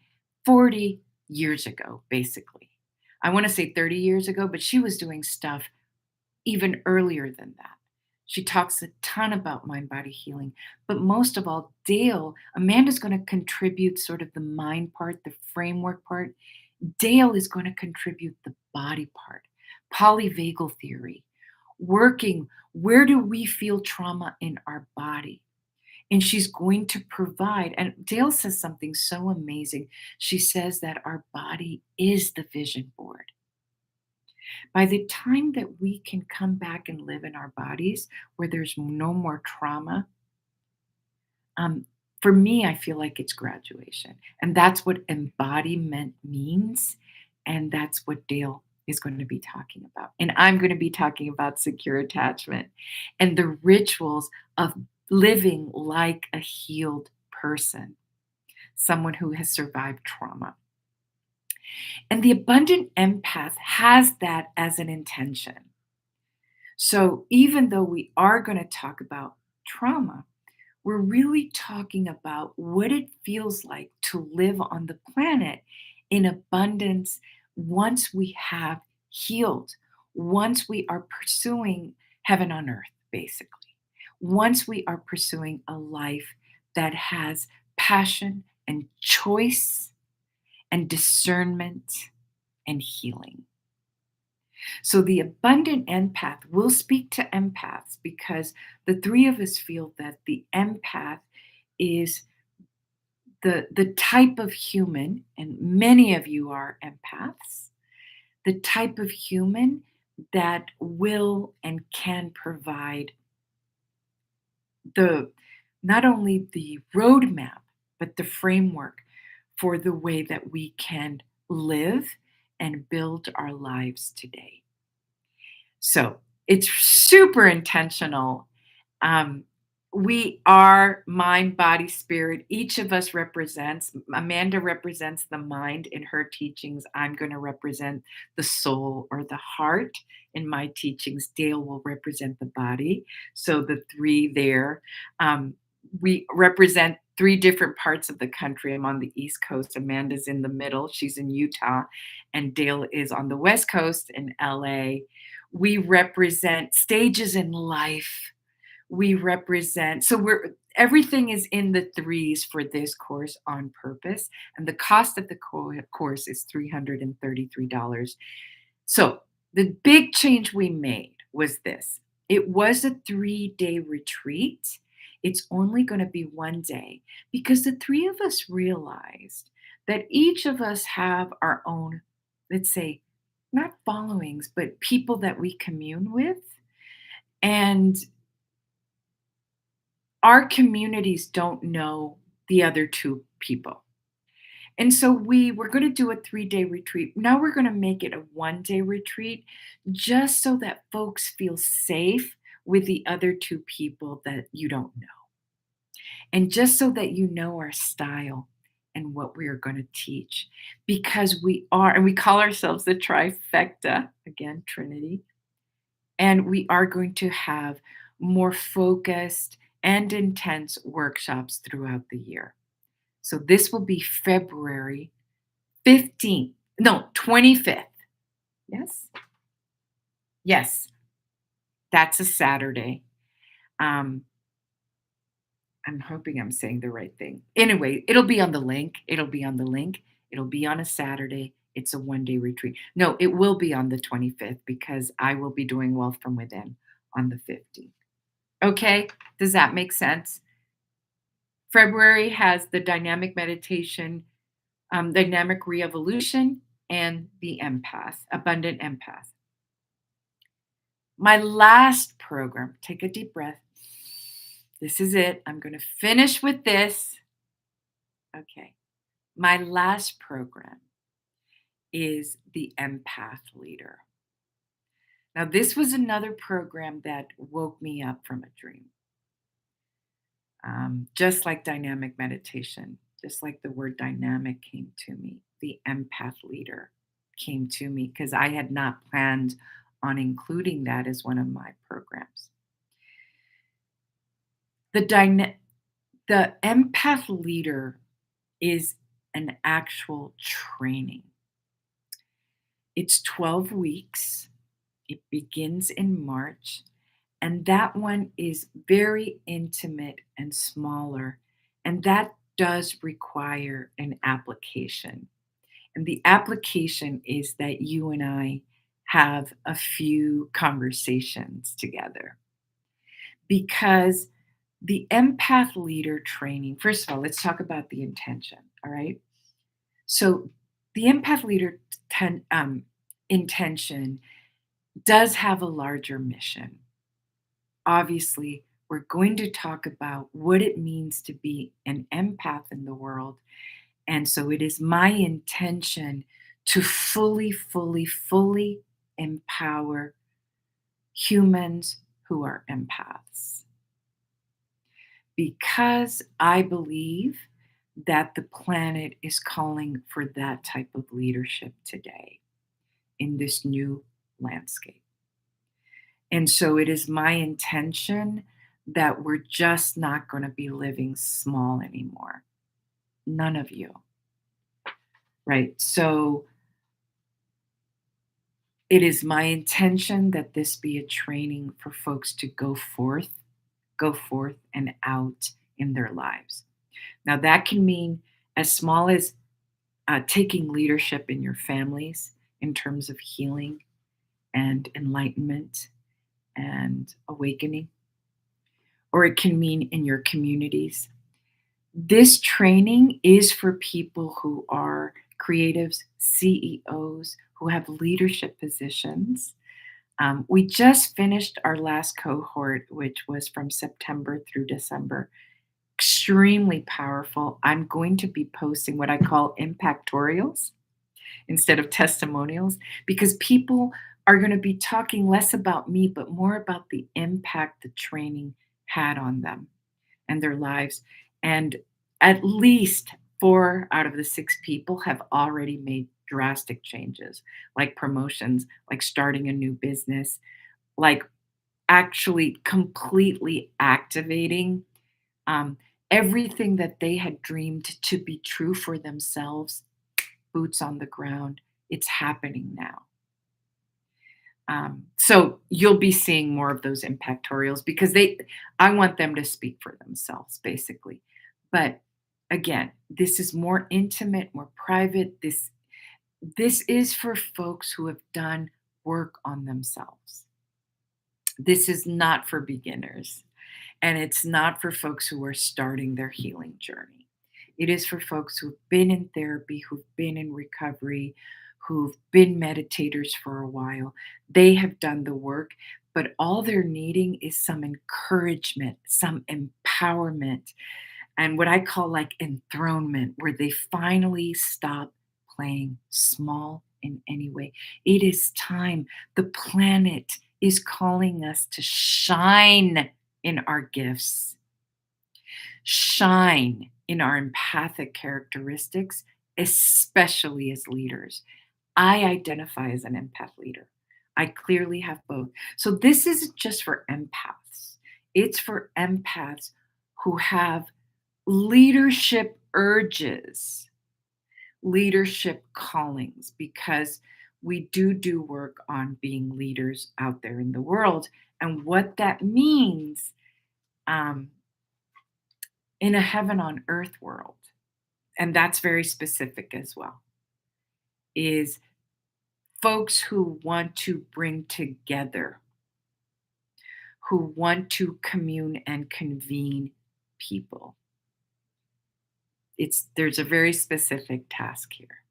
40 years ago, basically. I want to say 30 years ago, but she was doing stuff even earlier than that. She talks a ton about mind body healing, but most of all, Amanda's going to contribute sort of the mind part, the framework part. Dale is going to contribute the body part, polyvagal theory, working where do we feel trauma in our body? And she's going to provide, and Dale says something so amazing. She says that our body is the vision board. By the time that we can come back and live in our bodies where there's no more trauma, um, for me, I feel like it's graduation. And that's what embodiment means. And that's what Dale is going to be talking about. And I'm going to be talking about secure attachment and the rituals of living like a healed person, someone who has survived trauma. And the abundant empath has that as an intention. So even though we are going to talk about trauma, we're really talking about what it feels like to live on the planet in abundance once we have healed, once we are pursuing heaven on earth, basically, once we are pursuing a life that has passion and choice and discernment and healing. So the abundant empath will speak to empaths because the three of us feel that the empath is the type of human, and many of you are empaths, the type of human that will and can provide the not only the roadmap, but the framework for the way that we can live and build our lives today. So it's super intentional. Um, we are mind, body, spirit. Each of us represents, Amanda represents the mind in her teachings. I'm going to represent the soul or the heart in my teachings. Dale will represent the body. So the three there. We represent three different parts of the country. I'm on the East Coast. Amanda's in the middle. She's in Utah. And Dale is on the West Coast in LA. We represent stages in life. We represent, so we're everything is in the threes for this course on purpose. And the cost of the course is $333. So the big change we made was this. It was a 3-day retreat. It's only going to be 1 day because the three of us realized that each of us have our own, let's say, not followings, but people that we commune with. And our communities don't know the other two people. And so we were going to do a 3-day retreat. Now we're going to make it a 1-day retreat just so that folks feel safe with the other two people that you don't know. And just so that you know our style and what we are going to teach because we are, and we call ourselves the trifecta, again, Trinity, and we are going to have more focused and intense workshops throughout the year. So this will be February 15th, no, 25th. Yes, yes, that's a Saturday. Um, I'm hoping I'm saying the right thing. Anyway, it'll be on the link. It'll be on the link. It'll be on a Saturday. It's a 1-day retreat. No, it will be on the 25th because I will be doing Wealth from Within on the 15th. Okay, does that make sense? February has the dynamic meditation, dynamic re-evolution, and the empath, abundant empath. My last program, take a deep breath. This is it. I'm going to finish with this. Okay. My last program is the empath leader. Now, this was another program that woke me up from a dream. Just like dynamic meditation, just like the word dynamic came to me, the empath leader came to me because I had not planned on including that as one of my programs. The, the empath leader is an actual training. It's 12 weeks. It begins in March. And that one is very intimate and smaller. And that does require an application. And the application is that you and I have a few conversations together. Because the empath leader training, first of all, let's talk about the intention. All right. So the empath leader intention does have a larger mission. Obviously, we're going to talk about what it means to be an empath in the world. And so it is my intention to fully, fully, fully empower humans who are empaths. Because I believe that the planet is calling for that type of leadership today in this new landscape. And so it is my intention that we're just not going to be living small anymore. None of you. Right. So it is my intention that this be a training for folks to go forth and out in their lives. Now, that can mean as small as taking leadership in your families in terms of healing and enlightenment and awakening, or it can mean in your communities. This training is for people who are creatives, CEOs, who have leadership positions. We just finished our last cohort, which was from September through December. Extremely powerful. I'm going to be posting what I call impactorials instead of testimonials because people are going to be talking less about me, but more about the impact the training had on them and their lives. And at least 4 out of the 6 people have already made drastic changes, like promotions, like starting a new business, like actually completely activating um, everything that they had dreamed to be true for themselves, boots on the ground. It's happening now. So you'll be seeing more of those impactorials because I want them to speak for themselves, basically. But again, this is more intimate, more private. This is for folks who have done work on themselves. This is not for beginners, and it's not for folks who are starting their healing journey. It is for folks who've been in therapy, who've been in recovery, who've been meditators for a while. They have done the work, but all they're needing is some encouragement, some empowerment, and what I call like enthronement, where they finally stop playing small in any way. It is time. The planet is calling us to shine in our gifts. shine in our empathic characteristics, especially as leaders. I identify as an empath leader. I clearly have both. So this isn't just for empaths, it's for empaths who have leadership urges, leadership callings, because we do work on being leaders out there in the world. And what that means um, in a heaven on earth world, and that's very specific as well, is folks who want to bring together, who want to commune and convene people. There's a very specific task here.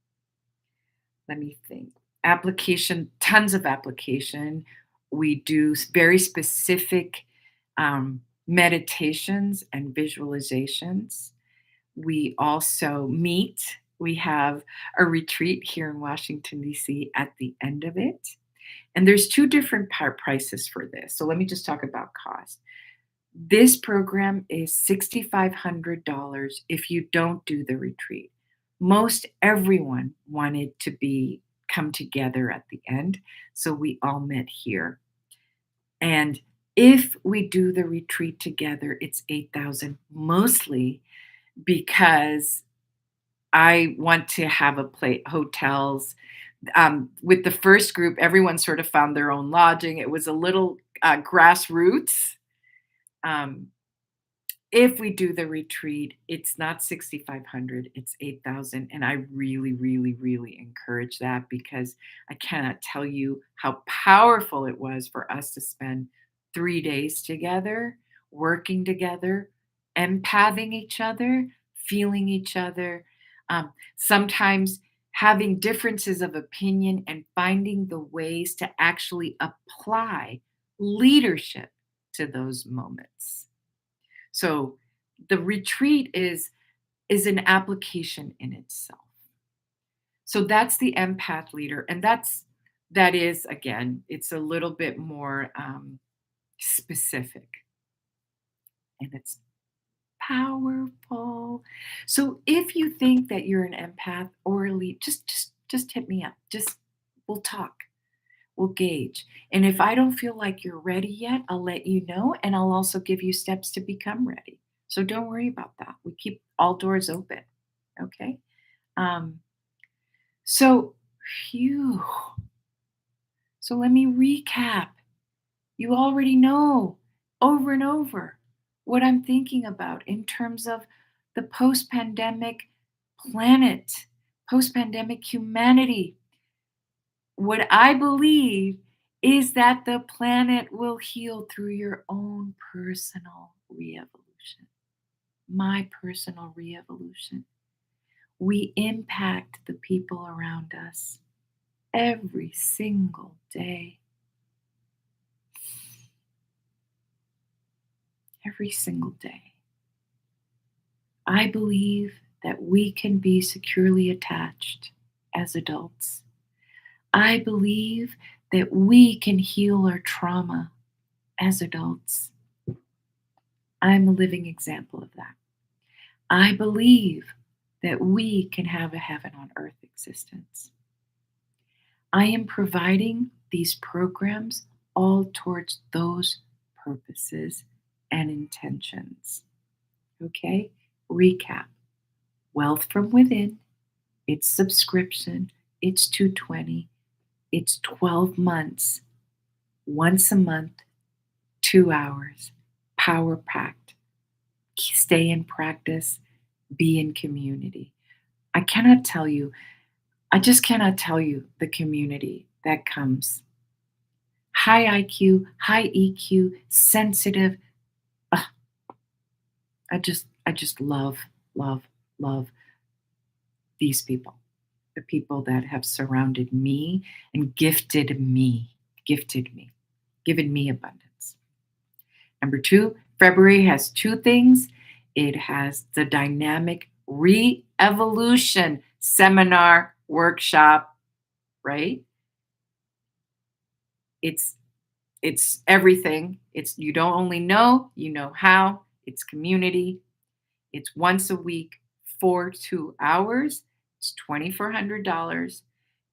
Let me think. Application, tons of application. We do very specific meditations and visualizations. We also meet. We have a retreat here in Washington, D.C. at the end of it. And there's two different prices for this. So let me just talk about cost. This program is $6,500 if you don't do the retreat. Most everyone wanted to come together at the end, so we all met here. And if we do the retreat together, it's 8,000, mostly because I want to have a plate hotels. With the first group, everyone sort of found their own lodging. It was a little grassroots. Um, if we do the retreat, it's not 6,500, it's 8,000. And I really, really, really encourage that, because I cannot tell you how powerful it was for us to spend 3 days together, working together, empathing each other, feeling each other, sometimes having differences of opinion and finding the ways to actually apply leadership to those moments. So the retreat is an application in itself. So that's the empath leader, and that is, again, it's a little bit more specific, and it's powerful. So if you think that you're an empath or a lead, just hit me up. Just we'll talk. We'll gauge. And if I don't feel like you're ready yet, I'll let you know, and I'll also give you steps to become ready. So don't worry about that. We keep all doors open. Okay. Um, so, phew. So let me recap. You already know over and over what I'm thinking about in terms of the post pandemic planet, post pandemic humanity. What I believe is that the planet will heal through your own personal re evolution, my personal re evolution. We impact the people around us every single day. Every single day. I believe that we can be securely attached as adults. I believe that we can heal our trauma as adults. I'm a living example of that. I believe that we can have a heaven on earth existence. I am providing these programs all towards those purposes and intentions. Okay? Recap. Wealth from within. It's subscription. It's 220. It's 12 months. Once a month, 2 hours. Power packed. Stay in practice. Be in community. I cannot tell you, I just cannot tell you the community that comes. High IQ, high EQ, sensitive. Ugh, I just love these people, the people that have surrounded me and gifted me, given me abundance. Number two, February has two things. It has the dynamic re-evolution seminar workshop, right? It's it's everything. It's you don't only know, you know how. It's community. It's once a week for 2 hours. It's $2,400.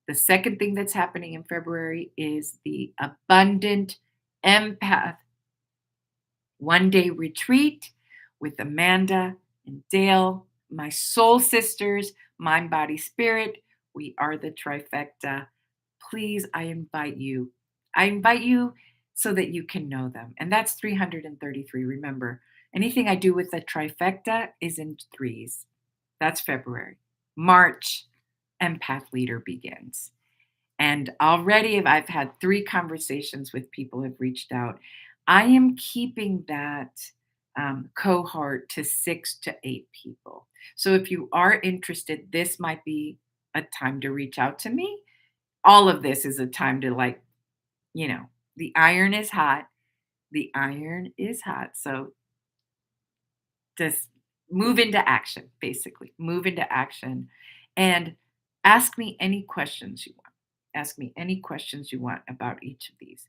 The second thing that's happening in February is the Abundant Empath 1 day retreat with Amanda and Dale, my soul sisters, mind, body, spirit. We are the trifecta. Please, I invite you. I invite you so that you can know them. And that's 333. Remember, anything I do with the trifecta is in threes. That's February. March, Empath Leader begins. And already I've had 3 conversations with people who've reached out. I am keeping that, cohort to 6 to 8 people. So if you are interested, this might be a time to reach out to me. All of this is a time to, like, the iron is hot. The iron is hot. So just move into action, basically. Move into action and ask me any questions you want. Ask me any questions you want about each of these.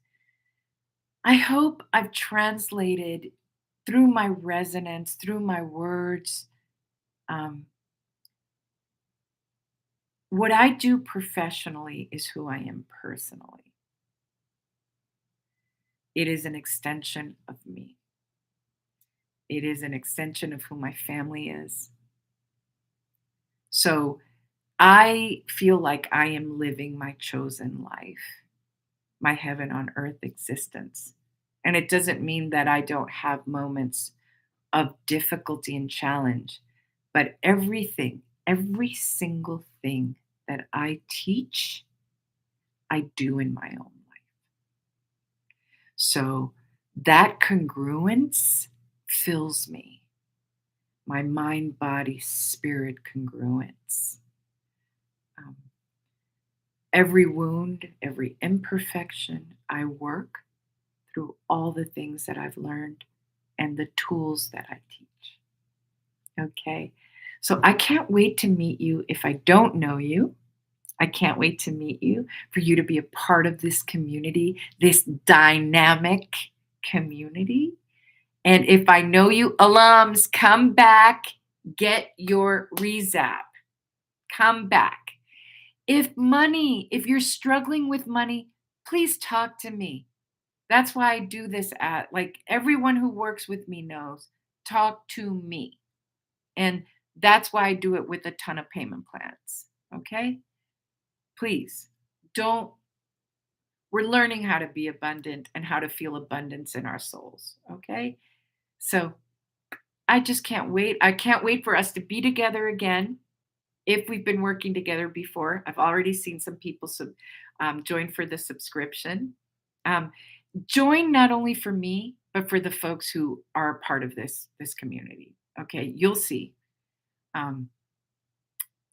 I hope I've translated through my resonance, through my words, um, what I do professionally is who I am personally. It is an extension of me. It is an extension of who my family is. So I feel like I am living my chosen life, my heaven on earth existence. And it doesn't mean that I don't have moments of difficulty and challenge, but everything, every single thing that I teach, I do in my own life. So that congruence fills me, my mind, body, spirit congruence. Um, every wound, every imperfection, I work through all the things that I've learned and the tools that I teach. Okay. So I can't wait to meet you if I don't know you. I can't wait to meet you, for you to be a part of this community, this dynamic community. And if I know you, alums, come back, get your rezap. Come back. If you're struggling with money, please talk to me. That's why I do this at, like, everyone who works with me knows, talk to me. And that's why I do it with a ton of payment plans. Okay? Please don't, we're learning how to be abundant and how to feel abundance in our souls. Okay? So I just can't wait. I can't wait for us to be together again. If we've been working together before, I've already seen some people join for the subscription. Um, Join not only for me, but for the folks who are a part of this community. Okay, you'll see. Um,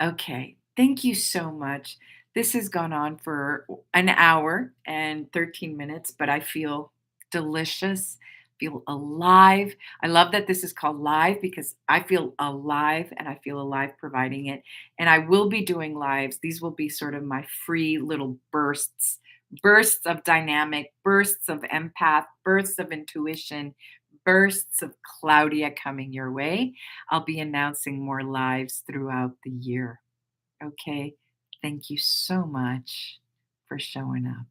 Okay. Thank you so much. This has gone on for an hour and 13 minutes, but I feel delicious, feel alive. I love that this is called live because I feel alive and I feel alive providing it. And I will be doing lives. These will be sort of my free little bursts of dynamic, bursts of empath, bursts of intuition, bursts of Claudia coming your way. I'll be announcing more lives throughout the year. Okay. Thank you so much for showing up.